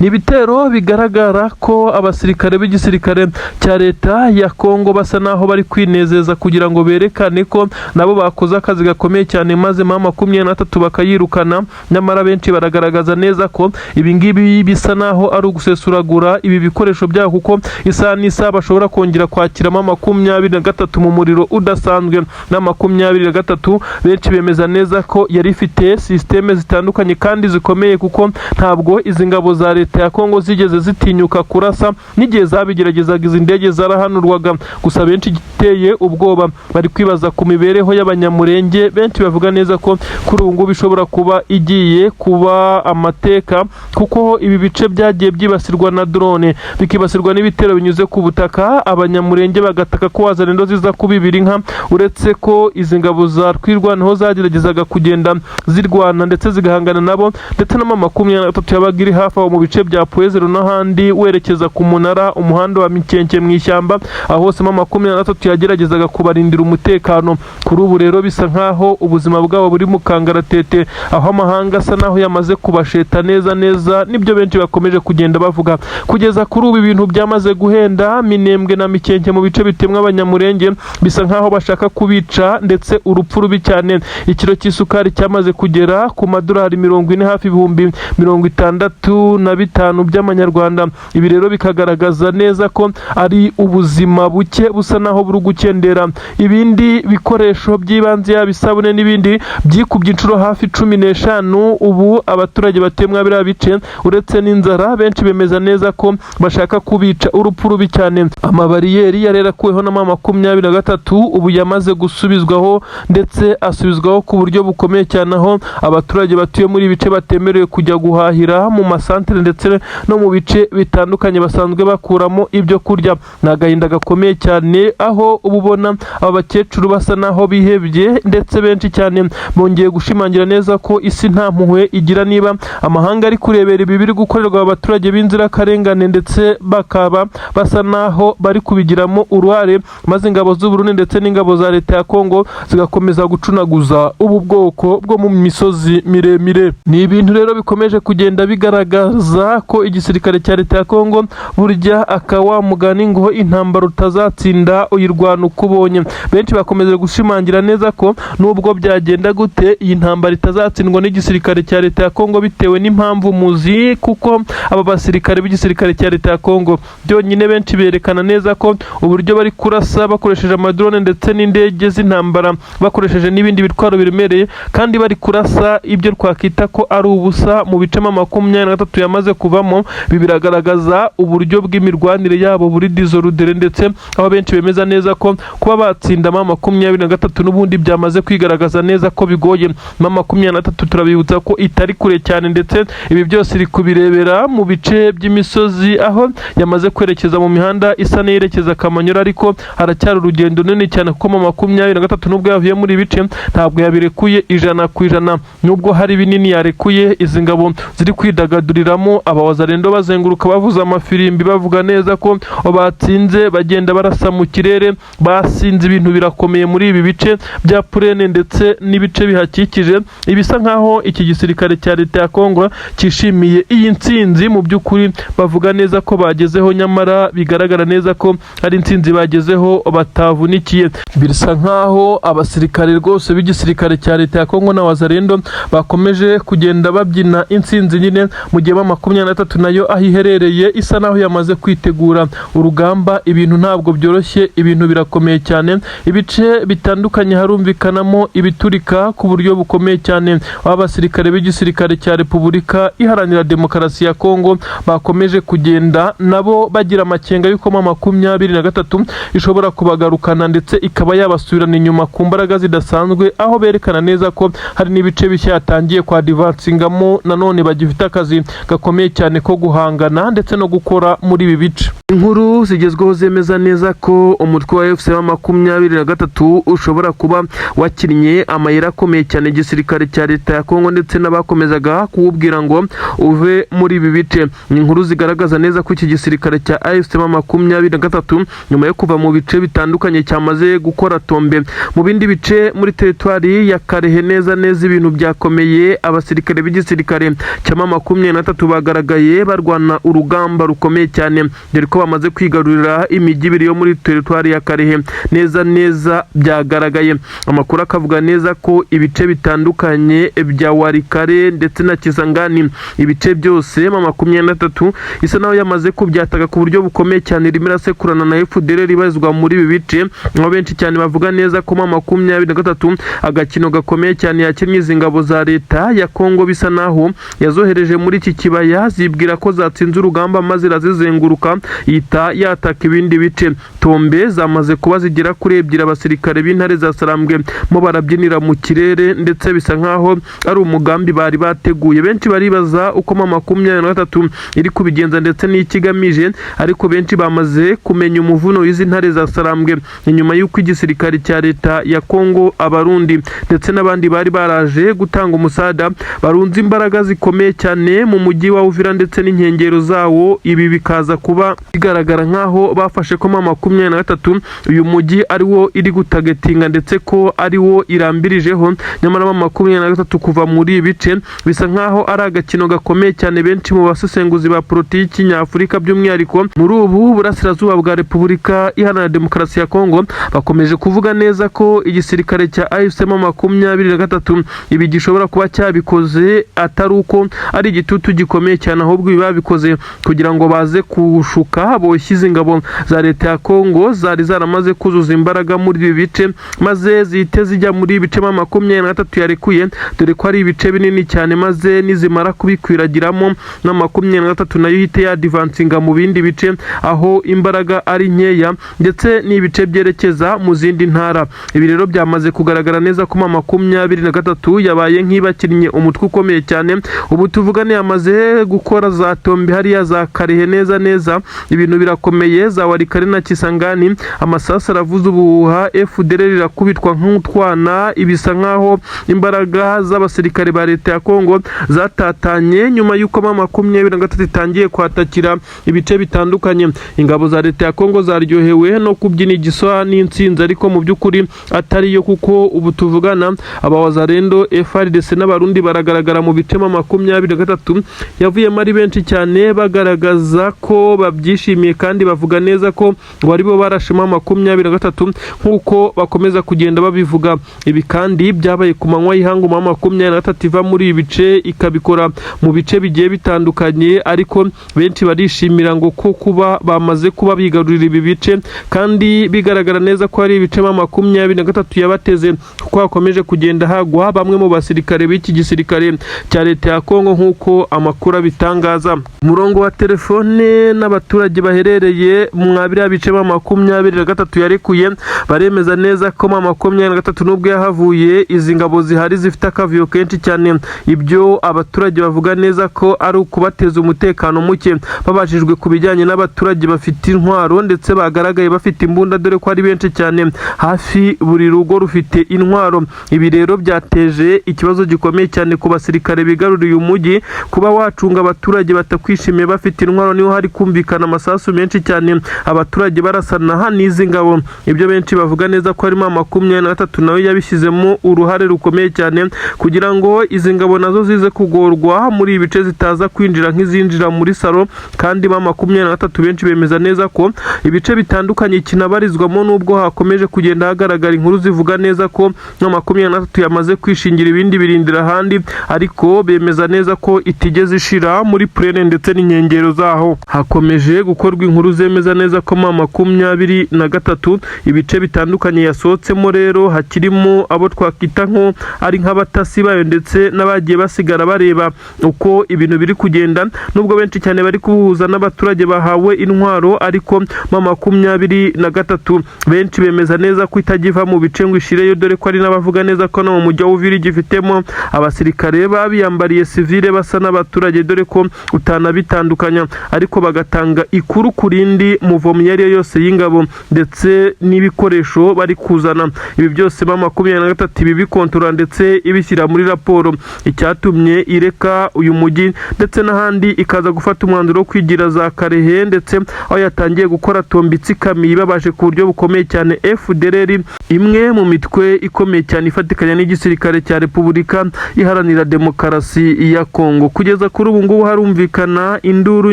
Ni ibitero bigaragara ko abasirikare b'igisirikare cya leta ya Kongo basa naho bari kwinezeza kugira ngo berekane ko nabo bakoze akazi gakomeye cyane, maze 23 bakayirukana. Nyamara benshi baragaragaza neza ko ibi ngibi bisa naho ari ugusesuragura ibi bikoresho byabo, kuko isaha n'isaha bashobora kongera kwakira 23 mu muriro udasanzwe. Na 23 benshi bemeza neza ko yari ifite systeme zitandukanye kandi zikomeye, kuko ntabwo izi ngabo za leta ya Kongo zigeze zitinyuka kurasa. N'igihe zabigeragezaga izi ndege zarahanurwaga. Gusa benshi giteye ubwoba bari kwibaza ku mibereho y'abanyamurenge. Benshi bavuga neza ko kuri ubu ngubu bishobora kuba igiye kuba amateka, kuko ibi bice byagiye byibasirwa na drone, bikibasirwa n'ibitero binyuze ku butaka. Abanyamurenge bagataka ko wazarendo ziza kubibira inka, uretse ko izi ngabo za Twirwaneho zageragezaga kugenda zirwana ndetse zigahangana nabo, ndetse na 23 yabaga iri hafi aho mu bice bya Puezero n'ahandi werekeza ku munara, umuhanda wa Mikenke mu ishyamba. Aho hose 23 yageragezaga kubarindira umutekano. Kuri ubu rero bisa nkaho ubuzima bwabo buri mu kangaratete, aho amahanga asa naho yamaze kubasheta neza neza. Nibyo benshi bakomeje kugenda bavuga. Kugeza kuri ubu ibintu byamaze guhenda. Minembwe na Mikenke mu bice bitemwa abanyamurenge bisa nkaho bashaka kubica, ndetse urupfu rubi cyane. Ikiro cy'isukari cyamaze kugera ku madolari 40 hafi 60 15 by'amanyarwanda. Ibi rero bikagaragaza neza ko ari ubuzima buke busa naho buri gukendera. Ibindi bikoresho by'ibanze yaba isabune n'ibindi byikubye inshuro hafi 15. Ubu abaturage batuye muri biriya bice uretse n'inzara benshi bemeza neza ko bashaka kubica urupfu rubi cyane. Amabariyeri yarerakuweho na 23 ubu yamaze gusubizwaho ndetse asubizwaho ku buryo bukomeye cyane, aho abaturage batuye muri ibice batemerewe kujya guhahira mu masantere ndetse no mu bice bitandukanye basanzwe bakuramo ibyo kurya. Ni agahinda gakomeye cyane, aho uba ubona aba bakecuru basa naho bihebye ndetse benshi cyane bongeye gushimangira neza ko isi nta mpuhwe igira. Niba amahanga ari kurebera ibi biri gukorerwa abaturage b'inzirakarengane ndetse bakaba basa naho bari kubigiramo uruhare, maze ingabo z'u Burundi ndetse n'ingabo za leta ya Kongo zigakomeza gucunaguza ubu bwoko bwo mu misozi miremire. Ni ibintu rero bikomeje kugenda bigaragaza ko igisirikare cya leta ya Kongo burya akawa mugani ngo intambara utazatsinda uyirwana uko ubonye. Benshi bakomeje gushimangira neza ko nubwo byagenda gute iyi ntambara itazatsindwa n'igisirikare cya leta ya Kongo bitewe n'impamvu muzi, kuko aba basirikare b'igisirikare cya leta ya Kongo byonyine benshi berekana neza ko uburyo bari kurasa bakoresheje amadrone ndetse n'indege z'intambara bakoresheje n'ibindi bitwaro biremereye, kandi bari kurasa ibyo twakita ko ari ubusa mu bice 23 yamaze kuvamo. Ibi biragaragaza uburyo bw'imirwanire yabo buri disorudere, ndetse aho benshi bemeza neza ko kuba batsinda 23 n'ubundi byamaze kwigaragaza neza ko bigoye. 23 turabibutsa ko itari kure cyane, ndetse ibi byose iri kubirebera mu bice by'imisozi aho yamaze kwerekeza mu mihanda isa n'yerekeza Kamanyura, ariko haracyari urugendo runini cyane kuko 23 nubwo yavuye muri bice ntabwo yabirekuye 100%. Nubwo hari binini yarekuye, izi ngabo ziri kwidagaduriramo abawazarendo bazenguruka bavuza amafirimbi bavuga neza ko batsinze, bagenda barasa mu kirere, basinze ibintu birakomeye muri ibi bice bya Purene ndetse n'ibice bihakikije. Ibisa nkaho iki gisirikare cya leta ya Kongo cyishimiye iyi ntsinzi. Mu by'ukuri bavuga neza ko bagezeho, nyamara bigaragara neza ko ari intsinzi bagezeho batavunikiye. Birasa nkaho abasirikare rwose b'igisirikare cya leta ya Kongo na wazarendo bakomeje kugenda babyina intsinzi nyine, mu gihe 23 nayo aho iherereye isa naho yamaze kwitegura urugamba. Ibintu ntabwo byoroshye, ibintu birakomeye cyane. Ibice bitandukanye harumvikanamo ibiturika ku buryo bukomeye cyane. Abasirikare b'igisirikare cya Repubulika Iharanira Demokarasi ya Kongo bakomeje kugenda nabo bagira amakenga yuko 23 ishobora kubagarukana ndetse ikaba yabasubirana inyuma ku mbaraga zidasanzwe, aho berekana neza ko hari n'ibice bishya yatangiye kwa divansingamo nanone bagifite akazi gakomeye cyane ko guhangana ndetse no gukora muri ibi bice. Inkuru zigezweho zemeza neza ko umutwe wa FC 23 ushobora kuba wakinnye amayira akomeye cyane igisirikare cya leta ya Kongo ndetse n'abakomezaga kuwubwira ngo uve muri ibi bice. Inkuru zigaragaza neza ko iki gisirikare cya AFC 23 nyuma yo kuva mu bice bitandukanye cyamaze gukora tombe mu bindi bice muri teritwari ya Karehe. Neza ibintu byakomeye. Abasirikare b'igisirikare cya 23 bagaragaye barwana urugamba rukomeye cyane, dore ko bamaze kwigarurira imijyi ibiri yo muri teritwari ya Karehe. Neza byagaragaye. Amakuru akavuga neza ko ibice bitandukanye bya Warikare ndetse na Kisangani, ibice byose 23 isa naho yamaze kubyataga ku buryo bukomeye cyane, rimwe rasekurana na FDL ribazwa muri ibi bice. Aho benshi cyane bavuga neza ko 23 agakino gakomeye cyane yakinnye izi ngabo za leta ya Kongo, bisa naho yazohereje muri iki kibaya zibwira ko zatsinze urugamba maze razizenguruka yita yataka ibindi bice. Tombe zamaze kuba zigera kuri ebyiri. Abasirikare b'intare za Sarambwe mo barabyinira mu kirere, ndetse bisa nkaho ari umugambi bari bateguye. Benshi baribaza uko 23 iri kubigenza ndetse n'ikigamije, ariko benshi bamaze kumenya umuvuno w'izi ntare za Sarambwe inyuma y'uko igisirikare cya leta ya Kongo, abarundi ndetse n'abandi bari baraje gutanga umusada barunze imbaraga zikomeye cyane mu mujyi wa Uvira ndetse n'inkengero zawo. Ibi bikaza kuba bigaragara nkaho bafashe ko 23 uyu mujyi ari wo iri gutagetinga ndetse ko ari wo irambirijeho, nyamara 23 kuva muri ibice bisa nkaho ari agakino gakomeye cyane. Benshi mu basesenguzi ba politiki nyafurika by'umwihariko muri ubu burasirazuba bwa Repubulika Iharanira Demokarasi ya Kongo bakomeje kuvuga neza ko igisirikare cya AFC 23 ibi gishobora kuba cyabikoze atari uko ari igitutu gikomeye gikomeye cyane, ahubwo biba bikoze kugira ngo baze kushuka boshyize ingabo za leta ya Kongo zari zaramaze kuzuza imbaraga muri ibi bice, maze zihite zijya muri ibice 23 yarekuye, dore ko ari ibice binini cyane, maze nizimara kubikwiragiramo na 23 nayo ihite yadivansinga mu bindi bice aho imbaraga ari nkeya, ndetse n'ibice byerekeza mu zindi ntara. Ibi rero byamaze kugaragara neza ko 23 yabaye nk'ibakinnye umutwe ukomeye cyane. Ubu tuvugane yamaze gukora za Tombe hariya za Karehe neza, ibintu birakomeye, za Warikare na Kisangani amasasu aravuza ubuhuha, FDLR irakubitwa nk'utwana. Ibisa nkaho imbaraga z'abasirikare ba leta ya Kongo zatatanye nyuma y'uko 23 itangiye kwatakira ibice bitandukanye. Ingabo za leta ya Kongo zaryohewe no kubyina igiswa n'intsinzi, ariko mu by'ukuri atari yo, kuko ubu tuvugana abawazarendo FARDC n'abarundi baragaragara mu bice 23 yavuyemo ari benshi cyane, bagaragaza ko babyishimiye kandi bavuga neza ko wari bo barashema 23 nk'uko bakomeza kugenda babivuga. Ibi kandi byabaye ku manywa y'ihangu 23 iva muri ibice ikabikora mu bice bigiye bitandukanye, ariko benshi barishimira ngo ko kuba bamaze kuba bigarurira ibi bice, kandi bigaragara neza ko ari ibice 23 yabateze, kuko hakomeje kugenda hagwa bamwe mu basirikare b'iki gisirikare cya leta ya Kongo nk'uko amakuru abitangaza. Umurongo wa telefone n'abaturage baherereye mu biriya bice 23 yarekuye baremeza neza ko 23 nubwo yahavuye izi ngabo zihari zifite akavuyo kenshi cyane. Ibyo abaturage bavuga neza ko ari ukubateza umutekano muke, babajijwe ku bijyanye n'abaturage bafite intwaro ndetse bagaragaye bafite imbunda, dore ko ari benshi cyane, hafi buri rugo rufite intwaro. Ibi rero byateje ikibazo gikomeye cyane ku basirikare bigaruriye umujyi. Kuba wacunga abaturage batakwishimiye bafite intwaro, niho hari kumvikana amasasu menshi cyane, abaturage barasana n'izi ngabo. Ibyo benshi bavuga neza ko harimo 23 nawe yabishyizemo uruhare rukomeye cyane kugira ngo izi ngabo nazo zize kugorwa muri ibice zitaza kwinjira nk'izinjira muri salo. Kandi 23 benshi bemeza neza ko ibice bitandukanye kinabarizwamo, nubwo hakomeje kugenda hagaragara inkuru zivuga neza ko 23 yamaze kwishingira ibindi birindira ahandi, ariko bemeza neza ko itigeze ishira muri plene ndetse n'inkengero zaho. Hakomeje gukorwa inkuru zemeza neza ko 23 ibice bitandukanye yasohotsemo rero hakirimo abo twakita nko ari nk'abatasi bayo, ndetse n'abagiye basigara bareba uko ibintu biri kugenda. Nubwo benshi cyane bari kubuhuza n'abaturage bahawe intwaro, ariko 23 benshi bemeza neza ko itagiva mu bice ngo ishireyo, dore ko ari n'abavuga neza ko no mu mujyi wa Uvira gifitemo abasirikare babiyambariye civile basa n'abaturage, dore ko utanabitandukanya, ariko bagatanga ikuru kurindi muvomo yari yose y'ingabo ndetse n'ibikoresho bari kuzana. Ibi byose 23 ibi bikontorora ndetse ibishyira muri raporo, icyatumye ireka uyu mujyi ndetse n'ahandi ikaza gufata umwanzuro wo kwigira za Karehe, ndetse aho yatangiye gukora tombitsi kami babaje ku buryo bukomeye cyane. FDLR imwe mu mitwe ikomeye cyane ifatikanya n'igisirikare cya Repubulika Iharanira Demokarasi ya Kongo. Kugeza kuri ubu ngubu harumvikana induru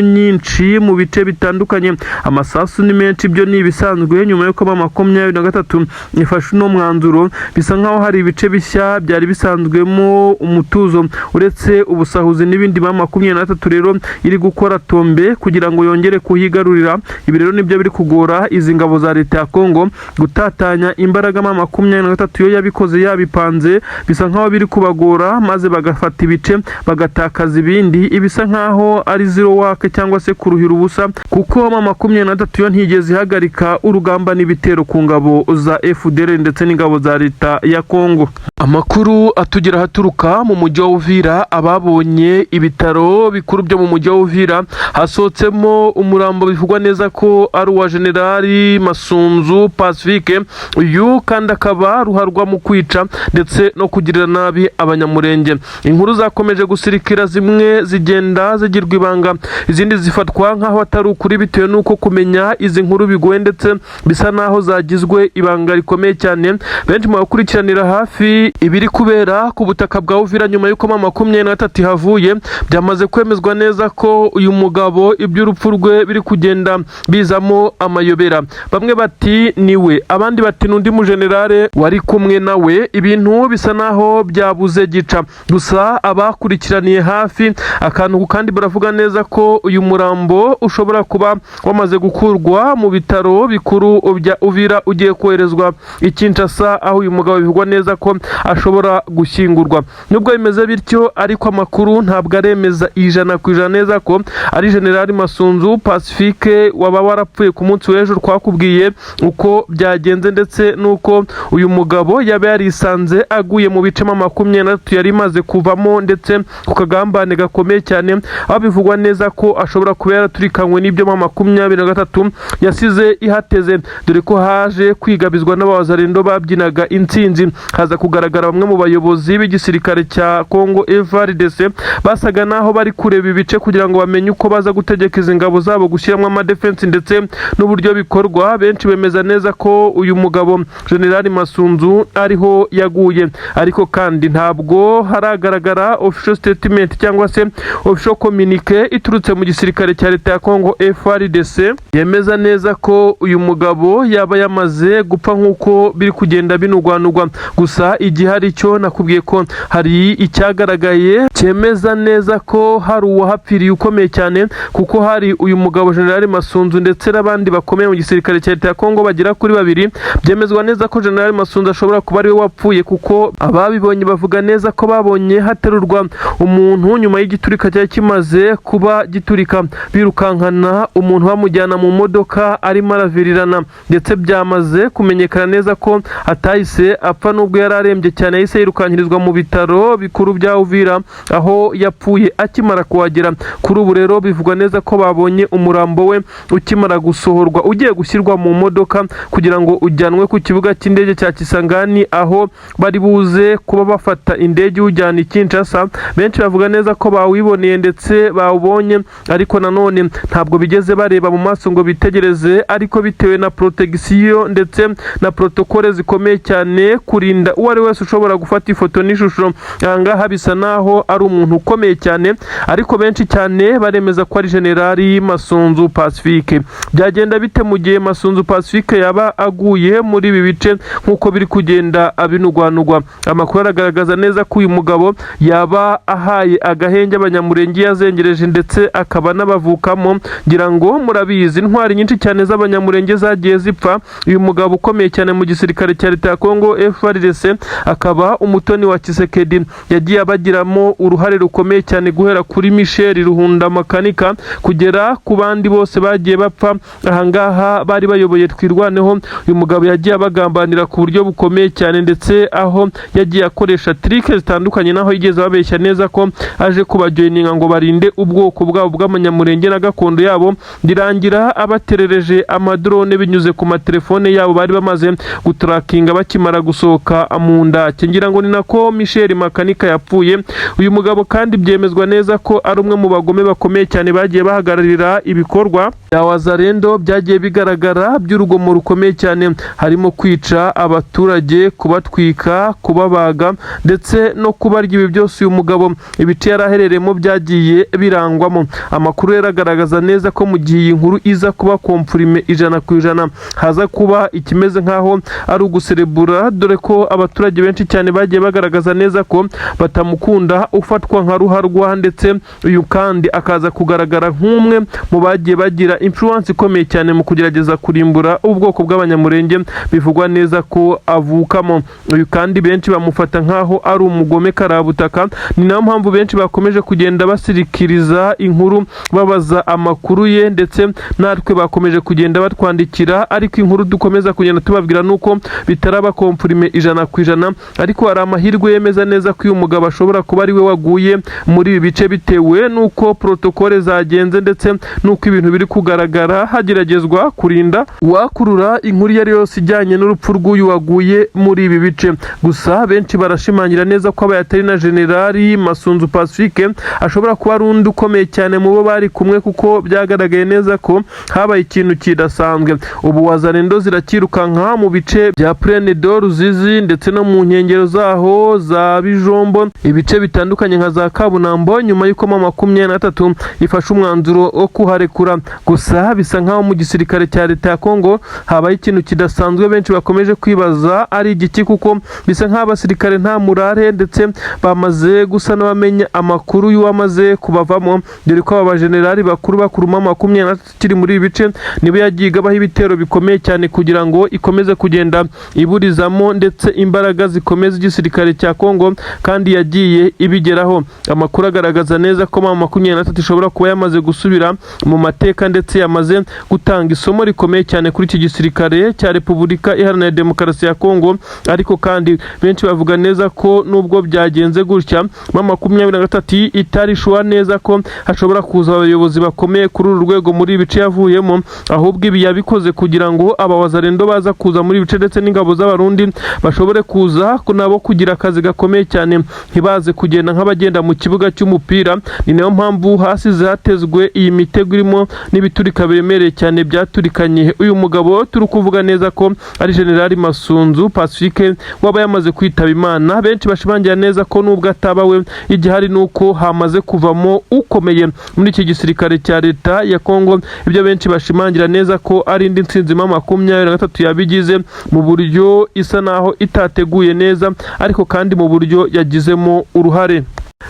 nyinshi mu bice bitandukanye, amasasu ni menshi, byo ni ibisanzwe nyuma yo kuba 23 ifashe no mwanzuro. Bisa nkaho hari ibice bishya byari bisanzwemo umutuzo, uretse ubusahuzi n'ibindi. 23 rero iri gukora Tombe kugira ngo yongere kuhigarurira. Ibi rero nibyo biri kugora izi ngabo za leta ya Kongo gutatanya imbaraga. 23 yo yabikoze yabipanze, bisa nkaho biri kubagora, maze bagafata ibice bagatakaza ibindi. Ibisa nkaho ari zero wake cyangwa se kuruhira ubusa, kuko 23 yo ntigeze ihagarika urugamba n'ibitero ku ngabo za FDLR ndetse n'ingabo za leta ya Kongo. Amakuru atugera haturuka mu mujyi wa Uvira, ababonye ibitaro bikuru byo mu mujyi wa Uvira hasohotsemo umurambo bivugwa neza ko ari uwa Generali Masunzu Pacifique. Uyu kandi akaba ruharwa mu kwica ndetse no kugirira nabi abanyamurenge. Inkuru zakomeje gusirikira, zimwe zigenda zigirwa ibanga, izindi zifatwa nkaho atari ukuri bitewe nuko kumenya izi nkuru bigoye, ndetse bisa naho zagizwe ibanga rikomeye cyane. Benshi mu bakurikiranira hafi ibiri kubera ku butaka bwa Uvira nyuma y'uko 23 havuye, byamaze kwemezwa neza ko uyu mugabo iby'urupfu rwe biri kugenda bizamo amayobera. Bamwe bati niwe, abandi bati n'undi mu generale wari kumwe nawe. Ibintu bisa naho byabuze gica. Gusa abakurikiraniye hafi akantu kandi baravuga neza ko uyu murambo ushobora kuba wamaze gukurwa mu bitaro bikuru bya Uvira ugiye koherezwa i Kinshasa, aho uyu mugabo bivugwa neza ko ashobora gushyingurwa. Nubwo bimeze bityo ariko amakuru ntabwo aremeza 100% neza ko ari General Masunzu Pacifique waba warapfuye ku munsi w'ejo twakubwiye uko byagenze, ndetse nuko uyu mugabo yaba yarisanze aguye mu bice 23 yari maze kuvamo, ndetse ku kagambane gakomeye cyane, aho bivugwa neza ko ashobora kuba yaraturikanywe n'ibyo 23 yasize ihateze, dore ko haje kwigabizwa n'abazarendo babyinaga intsinzi. Haza kugaragara bamwe mu bayobozi b'igisirikare cya Congo FARDC basaga naho bari kureba ibice kugira ngo bamenye uko baza gutegeka izi ngabo zabo gushyiramo amadefense ndetse n'uburyo bikorwa. Benshi bemeza neza ko uyu mugabo General Masunzu ariho yaguye, ariko kandi ntabwo haragaragara official statement cyangwa se official communique iturutse mu gisirikare cya leta ya Congo FARDC yemeza neza ko uyu mugabo yaba yamaze gupfa nk'uko biri kugenda binugwanugwa. Gusa igihari cyo nakubwiye ko hari icyagaragaye cyemeza neza ko hari uwahapfiriye ukomeye cyane, kuko hari uyu mugabo General Masunzu ndetse n'abandi bakomeye mu gisirikare cya leta ya Congo bagera kuri 2. Byemezwa neza ko General Masunzu ashobora kuba ari we wapfuye, kuko ababibonye bavuga neza ko babonye haterurwa umuntu nyuma y'igiturika cyari kimaze kuba giturika, birukankana umuntu bamujyana mu modoka arimo aravirirana, ndetse byamaze kumenyekana neza ko atahise apfa nubwo yari arembye cyane, yahise yirukankirizwa mu bitaro bikuru bya Uvira aho yapfuye akimara kuhagera. Kuri ubu rero bivugwa neza ko babonye umurambo we ukimara gusohorwa ugiye gushyirwa mu modoka kugira ngo ujyanwe ku kibuga cy'indege cya Kisangani, aho bari buze kuba bafata indege ujyana i Kinshasa. Benshi bavuga neza ko bawiboneye ndetse bawubonye, ariko nanone ntabwo bigeze bareba mu maso ngo bitegereze, ariko bitewe na protection ndetse na protocole zikomeye cyane kurinda uwo ari wese ushobora gufata ifoto n'ishusho, ahangaha bisa naho ari umuntu ukomeye cyane, ariko benshi cyane baremeza ko ari General Masunzu Pacifique. Byagenda bite mu gihe Masunzu Pacifique yaba aguye muri ibi bice nk'uko biri kugenda abinugwanugwa? Amakuru aragaragaza neza ko uyu mugabo yaba ahaye agahenge abanyamurenge yazengereje ndetse akaba n'abavukamo. Ngira ngo murabizi intwari nyinshi cyane z'abanyamurenge zagiye zipfa. Uyu mugabo ukomeye cyane mu gisirikare cya leta ya Congo FARDC akaba umutoni wa Tshisekedi yagiye abagiramo uruhare rukomeye cyane, guhera kuri Michel Ruhunda Makanika kugera ku bandi bose bagiye bapfa. Ahangaha bari bayoboye Twirwaneho, uyu mugabo yagiye abagambanira ku buryo bukomeye cyane, ndetse aho yagiye akoresha trike zitandukanye, naho yigeze babeshya neza ko aje kubajoininga ngo barinde ubwoko bwabo bw'amanyamurenge na gakondo yabo, ndirangira abaterereje amadrone binyuze ku matelefone yabo bari bamaze gutrackinga bakimara gusohoka mu ndake. Ngira ngo ni nako Michel Makanika yapfuye. Uyu mugabo kandi byemezwa neza ko ari umwe mu bagome bakomeye cyane bagiye bahagararira ibikorwa bya wazarendo byagiye bigaragara by'urugomo rukomeye cyane, harimo kwica abaturage, kubatwika, kubabaga ndetse no kubarya. Ibi byose uyu mugabo ibice yaraherereyemo byagiye birangwamo. Amakuru yaragaragaza neza ko mu gihe iyi nkuru iza kuba komprime 100% haza kuba ikimeze nkaho ari uguserebura, dore ko abaturage benshi cyane bagiye bagaragaza neza ko batamukunda, ufatwa nka ruharwa, ndetse uyu kandi akaza kugaragara nk'umwe mu bagiye bagira influence ikomeye cyane mu kugerageza kurimbura ubwoko bw'abanyamurenge bivugwa neza ko avukamo. Uyu kandi benshi bamufata nkaho ari umugome karabutaka, ni nayo mpamvu benshi bakomeje kugenda basirikiriza inkuru babaza amakuru ye, ndetse natwe bakomeje kugenda batwandikira, ariko inkuru dukomeza kugenda tubabwira nuko bitaraba komprime 100%, ariko hari amahirwe yemeza neza ko uyu mugabo ashobora kuba ari we waguye muri ibi bice bitewe nuko protocole zagenze ndetse nuko ibintu biri kugaragara hageragezwa kurinda wakurura inkuru yari yose ijyanye n'urupfu rw'uyu waguye muri ibi bice. Gusa benshi barashimangira neza ko abayatari na General Masunzu Pacifique ashobora kuba ari undi ukomeye cyane mu bo bari kumwe, kuko byagaragaye neza ko habaye ikintu kidasanzwe. Ubu wazarendo zirakirukanka mu bice bya Plaine de Ruzizi ndetse no mu nkengero zaho za Bijombo, ibice bitandukanye nka za Kabunambo, nyuma y'uko 23 ifashe umwanzuro wo kuharekura. Gusa bisa nkaho mu gisirikare cya leta ya Congo habaye ikintu kidasanzwe benshi bakomeje kwibaza ari igiki, kuko bisa nkaho abasirikare nta murare ndetse bamaze gusa n'abamenya amakuru amakuru y'uwamaze kubavamo, dore ko aba bajenerali bakuru bakuruma 23 muri ibi bice nibo yagiye igabaho ibitero bikomeye cyane kugira ngo ikomeze kugenda iburizamo ndetse imbaraga zikomeza igisirikare cya Kongo, kandi yagiye ibigeraho. Amakuru agaragaza neza ko 23 ishobora kuba yamaze gusubira mu mateka ndetse yamaze gutanga isomo rikomeye cyane kuri iki gisirikare cya Repubulika Iharanira Demokarasi ya Kongo. Ariko kandi benshi bavuga neza ko nubwo byagenze gutya 23 itarishwa neza ko hashobora kuza abayobozi bakomeye kuri uru rwego muri ibice yavuyemo, ahubwo ibi yabikoze kugira ngo abawazarendo baza kuza muri ibice ndetse n'ingabo z'abarundi bashobore kuza nabo kugira akazi gakomeye cyane, ntibaze kugenda nk'abagenda mu kibuga cy'umupira. Ni nayo mpamvu hasi zatezwe iyi mitego irimo n'ibiturika biremereye cyane byaturikanye uyu mugabo turi kuvuga neza ko ari General Masunzu Pacifique waba yamaze kwitaba Imana. Benshi bashimangira neza ko nubwo atabawe igihari nuko hamaze kuvamo ukomeye muri iki gisirikare cya leta ya Kongo. Ibyo benshi bashimangira neza ko ari indi ntsinzi 23 yabigize mu buryo isa naho itateguye neza, ariko kandi mu buryo yagizemo uruhare.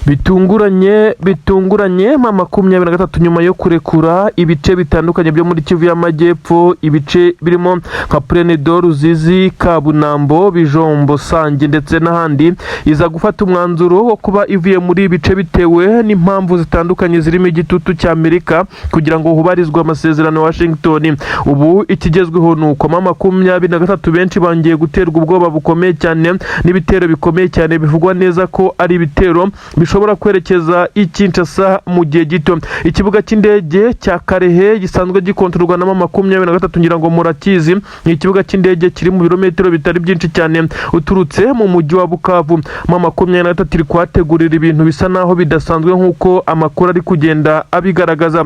Bitunguranye 23 nyuma yo kurekura ibice bitandukanye byo muri Kivu y'Amajyepfo, ibice birimo nka Prenedor, Ruzizi, Kabunambo, Bijombo, Sange ndetse n'ahandi, iza gufata umwanzuro wo kuba ivuye muri ibice bitewe n'impamvu zitandukanye zirimo igitutu cya Amerika kugira ngo hubarizwe amasezerano ya Washington. Ubu ikigezweho nuko 23 benshi bangiye guterwa ubwoba bukomeye cyane n'ibitero bikomeye cyane bivugwa neza ko ari ibitero bishobora kwerekeza i Kinshasa mu gihe gito. Ikibuga cy'indege cya Karehe gisanzwe gikontororwa na 23 ngira ngo murakizi, ni ikibuga cy'indege kiri mu birometero bitari byinshi cyane uturutse mu mujyi wa Bukavu. 23 iri kwategurira ibintu bisa naho bidasanzwe nk'uko amakuru ari kugenda abigaragaza.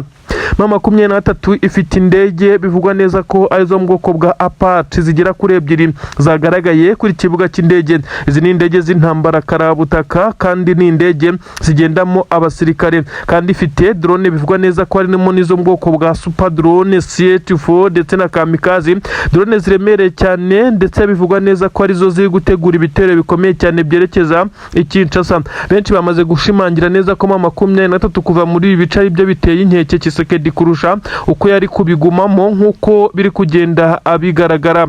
23 ifite indege bivugwa neza ko arizo mu bwoko bwa Apache zigera kuri 2 zagaragaye kuri kibuga cy'indege. Izi ni indege z'intambara karabutaka kandi ni indege zigendamo abasirikare, kandi ifite drone bivugwa neza ko harimo n'izo mu bwoko bwa Super Drone CH4 ndetse na Kamikaze, drone ziremereye cyane ndetse bivugwa neza ko arizo ziri gutegura ibitero bikomeye cyane byerekeza i Kinshasa. Benshi bamaze gushimangira neza ko 23 kuva muri ibi bice ibyo biteye inkeke Tshisekedi kurusha uko yari kubigumamo nk'uko biri kugenda abigaragara.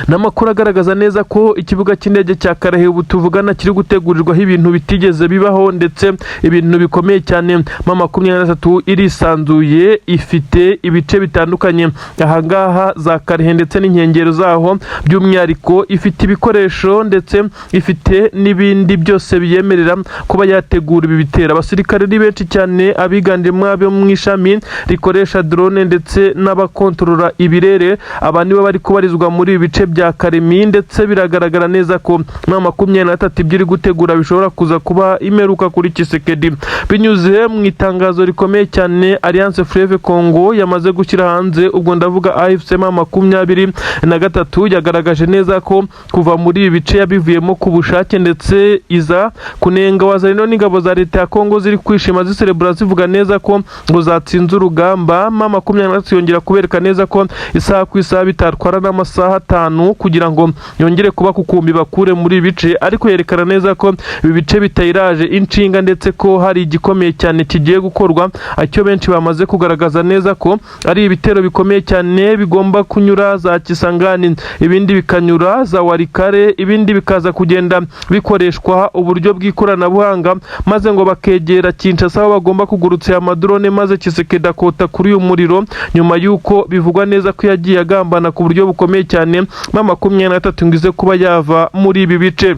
N'amakuru agaragaza neza ko ikibuga cy'indege cya Karehe ubu tuvugana kiri gutegurirwaho ibintu bitigeze bibaho ndetse ibintu bikomeye cyane. 23 irisanzuye, ifite ibice bitandukanye ahangaha za Karehe ndetse n'inkengero zaho, by'umwihariko ifite ibikoresho ndetse ifite n'ibindi byose biyemerera kuba yategura ibi bitera. Abasirikare ni benshi cyane abiganjemo abo mu ishami rikoresha drone ndetse n'abakontorora ibirere, aba nibo bari kubarizwa muri bice bya Karemi, ndetse biragaragara neza ko 23 byiri gutegura bishobora kuza kuba imeruka kuri Tshisekedi. Binyuze mu itangazo rikomeye cyane Alliance Fleuve Congo yamaze gushyira hanze, ubwo ndavuga AFC 23 yagaragaje neza ko kuva muri ibi bice yabivuyemo ku bushake, ndetse iza kunenga wazarino n'ingabo za leta ya Kongo ziri kwishima ziserebura zivuga neza ko ngo zatsinze urugamba. 23 yongera kubereka neza ko isaha ku isaha bitatwara n'amasaha 5 kugira ngo yongere kuba kukumbi bakure muri bice, ariko yerekana neza ko ibi bice bitayiraje inshinga ndetse ko hari igikomeye cyane kigiye gukorwa. Acyo benshi bamaze kugaragaza neza ko ari ibitero bikomeye cyane bigomba kunyura za Kisangani, ibindi bikanyura za Warikare, ibindi bikaza kugenda bikoreshwa uburyo bw'ikoranabuhanga, maze ngo bakegera Kinshasa aho bagomba kugurutsa amadrone, maze Tshisekedi akota kuri uyu muriro, nyuma yuko bivugwa neza ko yagiye agambana ku buryo bukomeye cyane 23 ngize kuba yava muri ibi bice.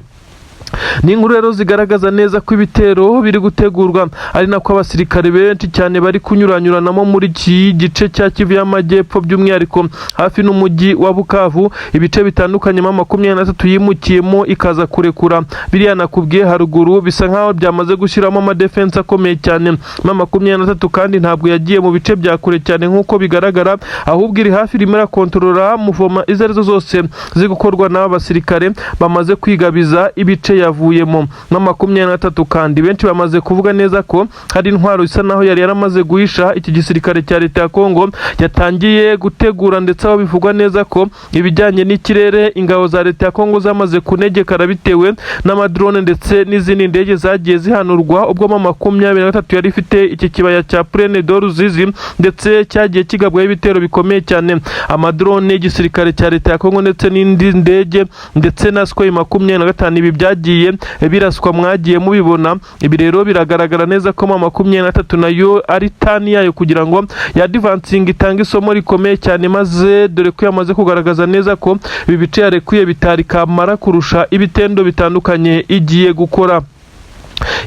Ni inkuru rero zigaragaza neza ko ibitero biri gutegurwa, ari nako abasirikare benshi cyane bari kunyuranyuranamo muri iki gice cya Kivu y'Amajyepfo, by'umwihariko hafi n'umujyi wa Bukavu. Ibice bitandukanye 23 yimukiyemo ikaza kurekura, biriya nakubwiye haruguru bisa nkaho byamaze gushyiramo amadefense akomeye cyane. 23 kandi ntabwo yagiye mu bice bya kure cyane nk'uko bigaragara, ahubwo iri hafi rimera kontrolora muvoma izo arizo zose ziri gukorwa n'aba basirikare bamaze kwigabiza ibice yavuyemo nka 23 kandi benshi bamaze kuvuga neza ko hari intwaro isa naho yari yaramaze guhisha iki gisirikare cya leta ya Kongo yatangiye gutegura, ndetse aho bivugwa neza ko ibijyanye n'ikirere ingabo za leta ya Kongo zamaze kunegekara bitewe n'amadrone ndetse n'izindi ndege zagiye zihanurwa ubwo 23 yari ifite iki kibaya cya Plaine de Ruzizi, ndetse cyagiye kigabwaho ibitero bikomeye cyane. Amadrone y'igisirikare cya leta ya Kongo ndetse n'indi ndege ndetse na Sukhoi 25 ibi byagiye biraswa, mwagiye mubibona. Ibi rero biragaragara neza ko 23 nayo ari tani yayo kugira ngo ya advancing itanga isomo rikomeye cyane, maze dore ko yamaze kugaragaza neza ko ibi bice yarekuye bitari kamara kurusha ibitendo bitandukanye igiye gukora.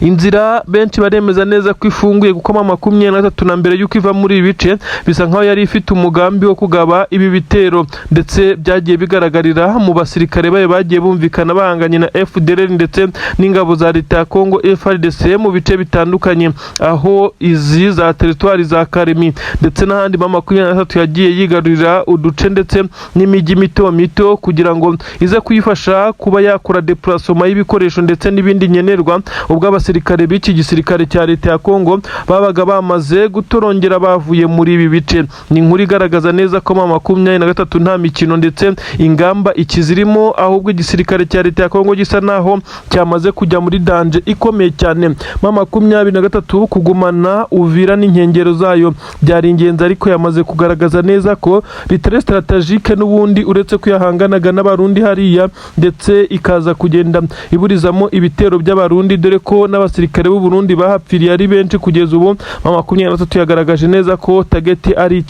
Inzira benshi baremeza neza ko ifunguye kuko 23 na mbere yuko iva muri ibi bice bisa nkaho yari ifite umugambi wo kugaba ibi bitero, ndetse byagiye bigaragarira mu basirikare bayo bagiye bumvikana bahanganye na FDLR ndetse n'ingabo za leta ya Kongo FARDC mu bice bitandukanye, aho izi za territoire za Karemi ndetse n'ahandi 23 yagiye yigarurira uduce ndetse n'imijyi mito mito kugira ngo ize kuyifasha kuba yakora déplacement y'ibikoresho ndetse n'ibindi nyenerwa ubwo abasirikare b'iki gisirikare cya leta ya Kongo babaga bamaze gutorongera bavuye muri ibi bice. Ni inkuru igaragaza neza ko 23 nta mikino ndetse ingamba ikizirimo, ahubwo igisirikare cya leta ya Kongo gisa naho cyamaze kujya muri danje ikomeye cyane. 23 kugumana Uvira n'inkengero zayo byari ingenzi, ariko yamaze kugaragaza neza ko bitari strategique n'ubundi uretse kuyahanganaga n'abarundi hariya, ndetse ikaza kugenda iburizamo ibitero by'abarundi, dore ko n'abasirikare b'u Burundi bahapfiriye ari benshi kugeza ubu. 23 yagaragaje neza ko target ari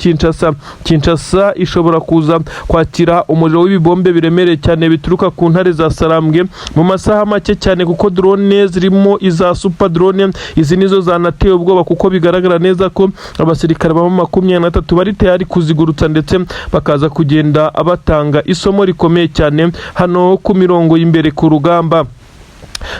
Kinshasa ishobora kuza kwakira umuriro w'ibibombe biremereye cyane bituruka ku ntare za Sarambwe mu masaha make cyane, kuko drone zirimo iza super drone izi nizo zanateye ubwoba, kuko bigaragara neza ko abasirikare ba 23 bari tayari kuzigurutsa ndetse bakaza kugenda abatanga isomo rikomeye cyane hano ku mirongo y'imbere ku rugamba.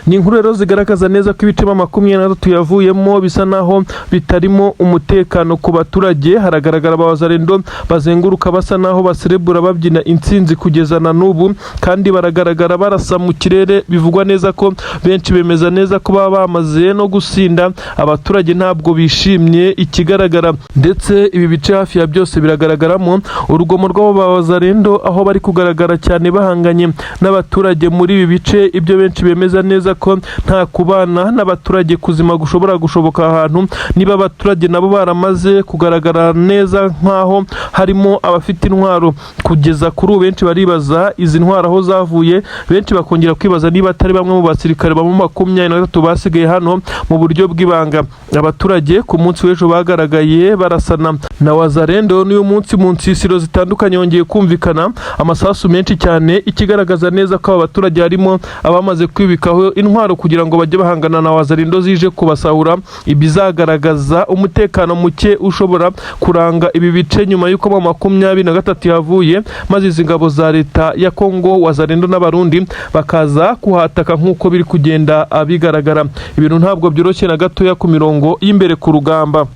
Ni inkuru rero zigaragaza neza ko ibice 23 yavuyemo bisa naho bitarimo umutekano ku baturage. Haragaragara abazarendo bazenguruka basa naho baserebura babyina intsinzi kugeza na n'ubu, kandi baragaragara barasa mu kirere. Bivugwa neza ko benshi bemeza neza ko baba bamaze no gusinda, abaturage ntabwo bishimye ikigaragara, ndetse ibi bice hafi ya byose biragaragaramo urugomo rw'abazarendo, aho bari kugaragara cyane bahanganye n'abaturage muri ibi bice. Ibyo benshi bemeza neza ko nta kubana n'abaturage kuzima gushobora gushoboka ahantu, niba abaturage nabo baramaze kugaragara neza nkaho harimo abafite intwaro. Kugeza kuri ubu benshi baribaza izi ntwaro aho zavuye, benshi bakongera kwibaza niba atari bamwe mu basirikare ba 23 basigaye hano mu buryo bw'ibanga. Abaturage ku munsi w'ejo bagaragaye barasana na wazarendo, n'uyu munsi mu nsisiro zitandukanye yongeye kumvikana amasasu menshi cyane, ikigaragaza neza ko abaturage harimo abamaze kwibikaho intwaro kugira ngo bajye bahangana na wazarendo zije kubasahura. Ibizagaragaza umutekano muke ushobora kuranga ibi bice nyuma y'uko 23 yavuye, maze izi ngabo za leta ya Kongo wazarendo n'abarundi bakaza kuhataka nk'uko biri kugenda bigaragara. Ibintu ntabwo byoroshye na gatoya ku mirongo y'imbere ku rugamba.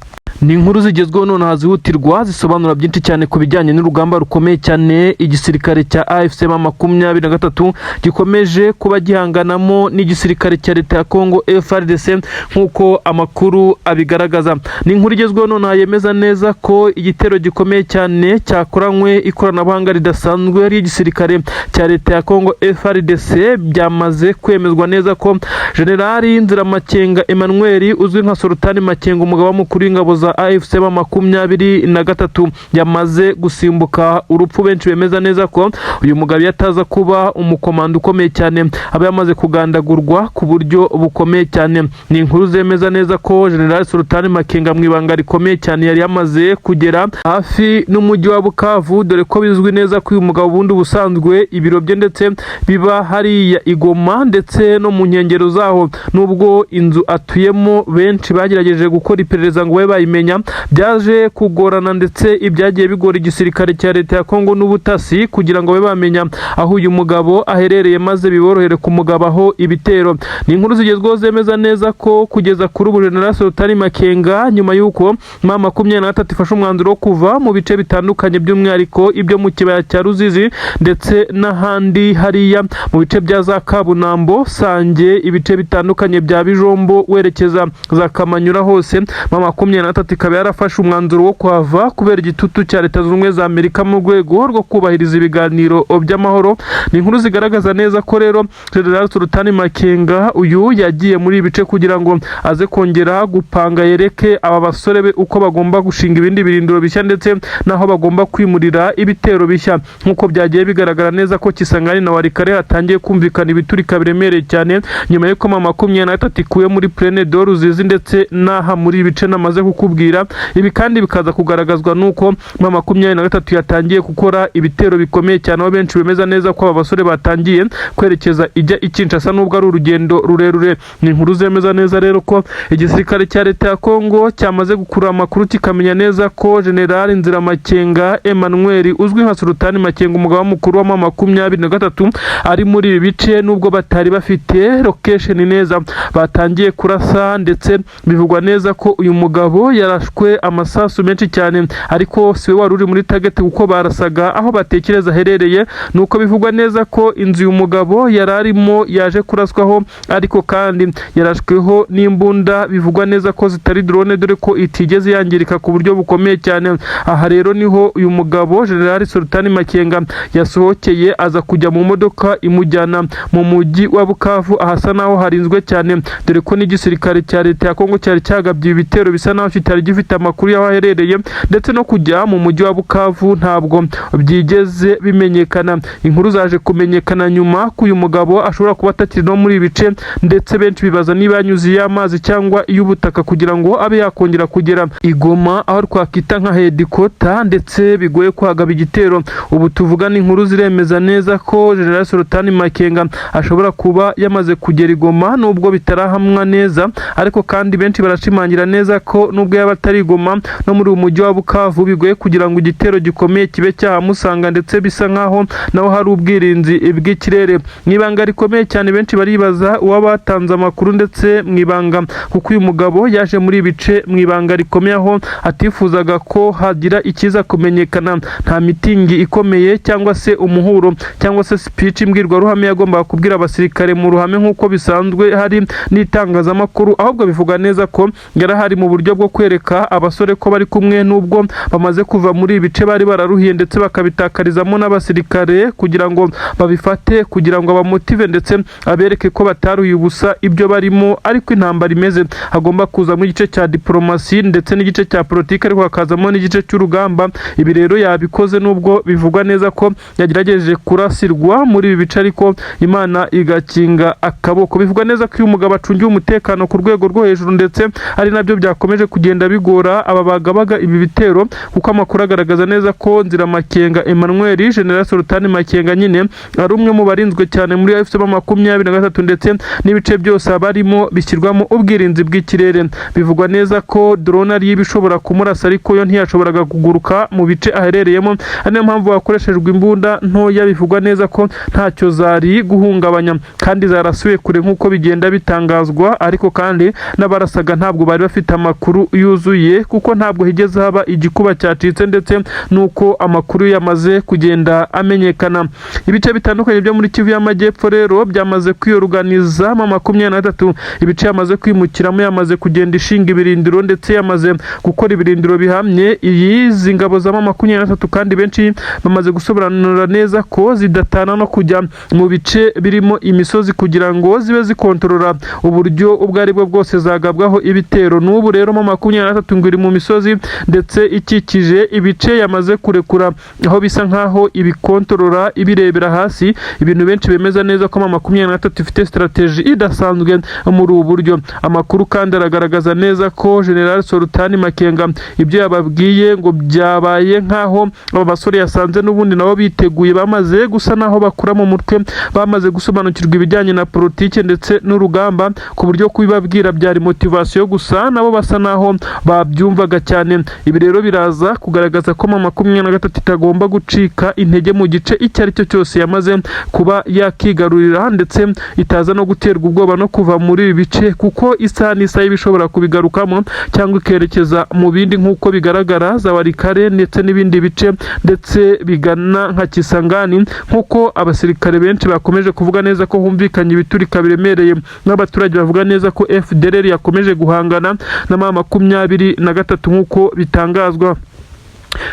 Ni inkuru zigezweho none hazihutirwa zisobanura byinshi cyane ku bijyanye n'urugamba rukomeye cyane igisirikare cya AFC 23 gikomeje kuba gihanganamo n'igisirikare cya leta ya Kongo FARDC nk'uko amakuru abigaragaza. Ni inkuru igezweho none yemeza neza ko igitero gikomeye cyane cyakoranywe ikoranabuhanga ridasanzwe ari igisirikare cya leta ya Kongo FARDC byamaze kwemezwa neza ko Generali Nziramakenga Emmanuel uzwi nka Sultani Makenga, umugaba mukuru w'ingabo za AFC 23 yamaze gusimbuka urupfu. Benshi bemeza neza ko uyu mugabo yataza kuba umukomando ukomeye cyane, aba yamaze kugandagurwa ku buryo bukomeye cyane. Ni inkuru zemeza neza ko General Sultani Makenga mu ibanga rikomeye cyane yari yamaze kugera hafi n'umujyi wa Bukavu, dore ko bizwi neza ko uyu mugabo bundi busanzwe ibiro bye ndetse biba hariya Igoma ndetse no mu nkengero zaho, nubwo inzu atuyemo benshi bagerageje gukora iperereza ngo babe kubimenya byaje kugorana, ndetse ibyagiye bigora igisirikare cya leta ya Kongo n'ubutasi kugira ngo babe bamenya aho uyu mugabo aherereye maze biborohere kumugabaho ibitero. Ni inkuru zigezweho zemeza neza ko kugeza kuri ubu General Sultani Makenga nyuma y'uko M23 ifashe umwanzuro wo kuva mu bice bitandukanye by'umwihariko ibyo mu kibaya cya Ruzizi ndetse n'ahandi hariya mu bice bya za Kabunambo, Sange, ibice bitandukanye bya Bijombo werekeza za Kamanyura, hose M23 ikaba yarafashe umwanzuro wo kuhava kubera igitutu cya Leta Zunze Ubumwe za Amerika mu rwego rwo kubahiriza ibiganiro by'amahoro. Ni inkuru zigaragaza neza ko rero General Sultani Makenga uyu yagiye muri ibice kugira ngo aze kongera gupanga yereke aba basore be uko bagomba gushinga ibindi birindiro bishya ndetse naho bagomba kwimurira ibitero bishya. Nkuko byagiye bigaragara neza ko Kisangani na Warikare hatangiye kumvikana ibiturika biremereye cyane nyuma y'uko M23 ikuye muri Plaine de Ruzizi ndetse naha muri ibice namaze kukubwira. Ibi kandi bikaza kugaragazwa nuko M23 yatangiye gukora ibitero bikomeye cyane, aho benshi bemeza neza ko aba basore batangiye kwerekeza ijya Kinshasa nubwo ari urugendo rurerure. Ni inkuru zemeza neza rero ko igisirikare cya leta ya Kongo cyamaze gukura amakuru kikamenya neza ko General Nziramakenga Emmanuel uzwi nka Sultani Makenga umugaba mukuru wa M23 ari muri ibi bice, nubwo batari bafite location neza batangiye kurasa, ndetse bivugwa neza ko uyu mugabo yarashwe amasasu menshi cyane, ariko siwe wari uri muri target kuko barasaga aho batekereza aherereye. Nuko bivugwa neza ko inzu uyu mugabo yararimo yaje kuraswaho, ariko kandi yarashweho n'imbunda bivugwa neza ko zitari drone dore ko itigeze yangirika ku buryo bukomeye cyane. Aha rero niho uyu mugabo General Sultani Makenga yasohokeye aza kujya mu modoka imujyana mu mujyi wa Bukavu, ahasa naho harinzwe cyane dore ko n'igisirikare cya leta ya Kongo cyari cyagabye ibitero bisa naho kitari gifite amakuru y'aho aherereye, ndetse no kujya mu mujyi wa Bukavu ntabwo byigeze bimenyekana. Inkuru zaje kumenyekana nyuma ko uyu mugabo ashobora kuba atakiri no muri ibice, ndetse benshi bibaza niba yanyuze y'amazi cyangwa iy'ubutaka kugira ngo abe yakongera kugera Igoma aho twakita nka headquarter, ndetse bigoye kuhagaba igitero. Ubu tuvugana inkuru ziremeza neza ko General Sultani Makenga ashobora kuba yamaze kugera Igoma nubwo bitarahamwa neza, ariko kandi benshi barashimangira neza ko nubwo yaba atari Igoma no muri umujyi wa Bukavu bigoye kugira ngo igitero gikomeye kibe cyahamusanga, ndetse bisa nkaho naho hari ubwirinzi bw'ikirere. Mwibanga rikomeye cyane benshi baribaza uwabatanze amakuru ndetse mwibanga kuko uyu mugabo yaje muri ibice mwibanga rikomeye aho atifuzaga ko hagira ikiza kumenyekana. Nta mitingi ikomeye cyangwa se umuhuro cyangwa se speech imbwirwaruhame yagombaga kubwira abasirikare mu ruhame nk'uko bisanzwe hari n'itangazamakuru, ahubwo bivuga neza ko yarahari mu buryo bwo kwereka abasore ko bari kumwe nubwo bamaze kuva muri ibice bari bararuhiye, ndetse bakabitakarizamo n'abasirikare kugira ngo babifate, kugira ngo abamotive ndetse abereke ko bataruye ubusa ibyo barimo. Ariko intambara imeze hagomba kuzamo igice cya diplomasi ndetse n'igice cya politiki, ariko hakazamo n'igice cy'urugamba. Ibi rero yabikoze nubwo bivugwa neza ko yagerageje kurasirwa muri ibi bice, ariko Imana igakinga akaboko. Bivugwa neza ko uyu mugabo acungiye umutekano ku rwego rwo hejuru, ndetse ari nabyo byakomeje kugenda bigora aba bagabaga ibi bitero, kuko amakuru agaragaza neza ko Nziramakenga Emmanuel General Sultani Makenga nyine ari umwe mu barinzwe cyane muri AFC M23, ndetse n'ibice byose abarimo bishyirwamo ubwirinzi bw'ikirere. Bivugwa neza ko drone ari ibishobora kumurasa, ariko yo ntiyashoboraga kuguruka mu bice aherereyemo, ari niyo mpamvu hakoreshejwe imbunda ntoya. Bivugwa neza ko ntacyo zari guhungabanya kandi zarasuye kure nk'uko bigenda bitangazwa, ariko kandi n'abarasaga ntabwo bari bafite amakuru yuzuye kuko ntabwo higeze haba igikuba cyacitse, ndetse nuko amakuru yamaze kugenda amenyekana. Ibice bitandukanye byo muri Kivu y'Amajyepfo rero byamaze kwiyoruganiza M23, ibice yamaze kwimukiramo yamaze kugenda ishinga ibirindiro, ndetse yamaze gukora ibirindiro bihamye izi ngabo za M23, kandi benshi bamaze gusobanura neza ko zidatana no kujya mu bice birimo imisozi kugira ngo zibe zikontorora uburyo ubwo ari bwo bwose zagabwaho ibitero. N'ubu rero M23 ngo iri mu misozi ndetse ikikije ibice yamaze kurekura, aho bisa nkaho ibikontorora ibirebera hasi. Ibintu benshi bemeza neza ko M23 ifite strategy idasanzwe muri ubu buryo. Amakuru kandi aragaragaza neza ko General Sultani Makenga ibyo yababwiye ngo byabaye nkaho aba basore yasanze n'ubundi nabo biteguye, bamaze gusa naho bakura mu mutwe, bamaze gusobanukirwa ibijyanye na politike ndetse n'urugamba, ku buryo kubibabwira byari motivation gusa nabo basa naho babyumvaga cyane. Ibi rero biraza kugaragaza ko M23 itagomba gucika intege mu gice icyo ari cyo cyose yamaze kuba yakigarurira, ndetse itaza no guterwa ubwoba no kuva muri ibi bice, kuko isaha n'isaha bishobora kubigarukamo cyangwa ikerekeza mu bindi nk'uko bigaragara za Warikare ndetse n'ibindi bice, ndetse bigana nka Kisangani, nk'uko abasirikare benshi bakomeje kuvuga neza ko humvikanye ibiturika biremereye, n'abaturage bavuga neza ko FDLR yakomeje guhangana na M23 nk'uko bitangazwa.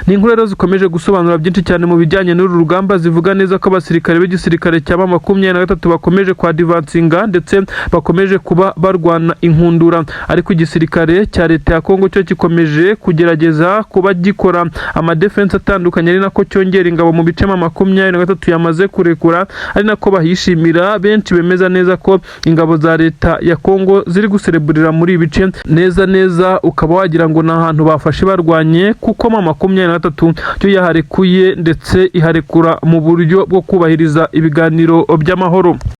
Ni inkuru rero zikomeje gusobanura byinshi cyane mu bijyanye n'uru rugamba, zivuga neza ko abasirikare b'igisirikare cya M23 bakomeje kwa advancinga ndetse bakomeje kuba barwana inkundura, ariko igisirikare cya leta ya Kongo cyo gikomeje kugerageza kuba gikora amadefense atandukanye, ari nako cyongera ingabo mu bice M23 yamaze kurekura, ari nako bahishimira. Benshi bemeza neza ko ingabo za leta ya Kongo ziri gusereburira muri ibice neza, ukaba wagira ngo ni ahantu bafashe barwanye, kuko M23 cyo yaharekuye ndetse iharekura mu buryo bwo kubahiriza ibiganiro by'amahoro.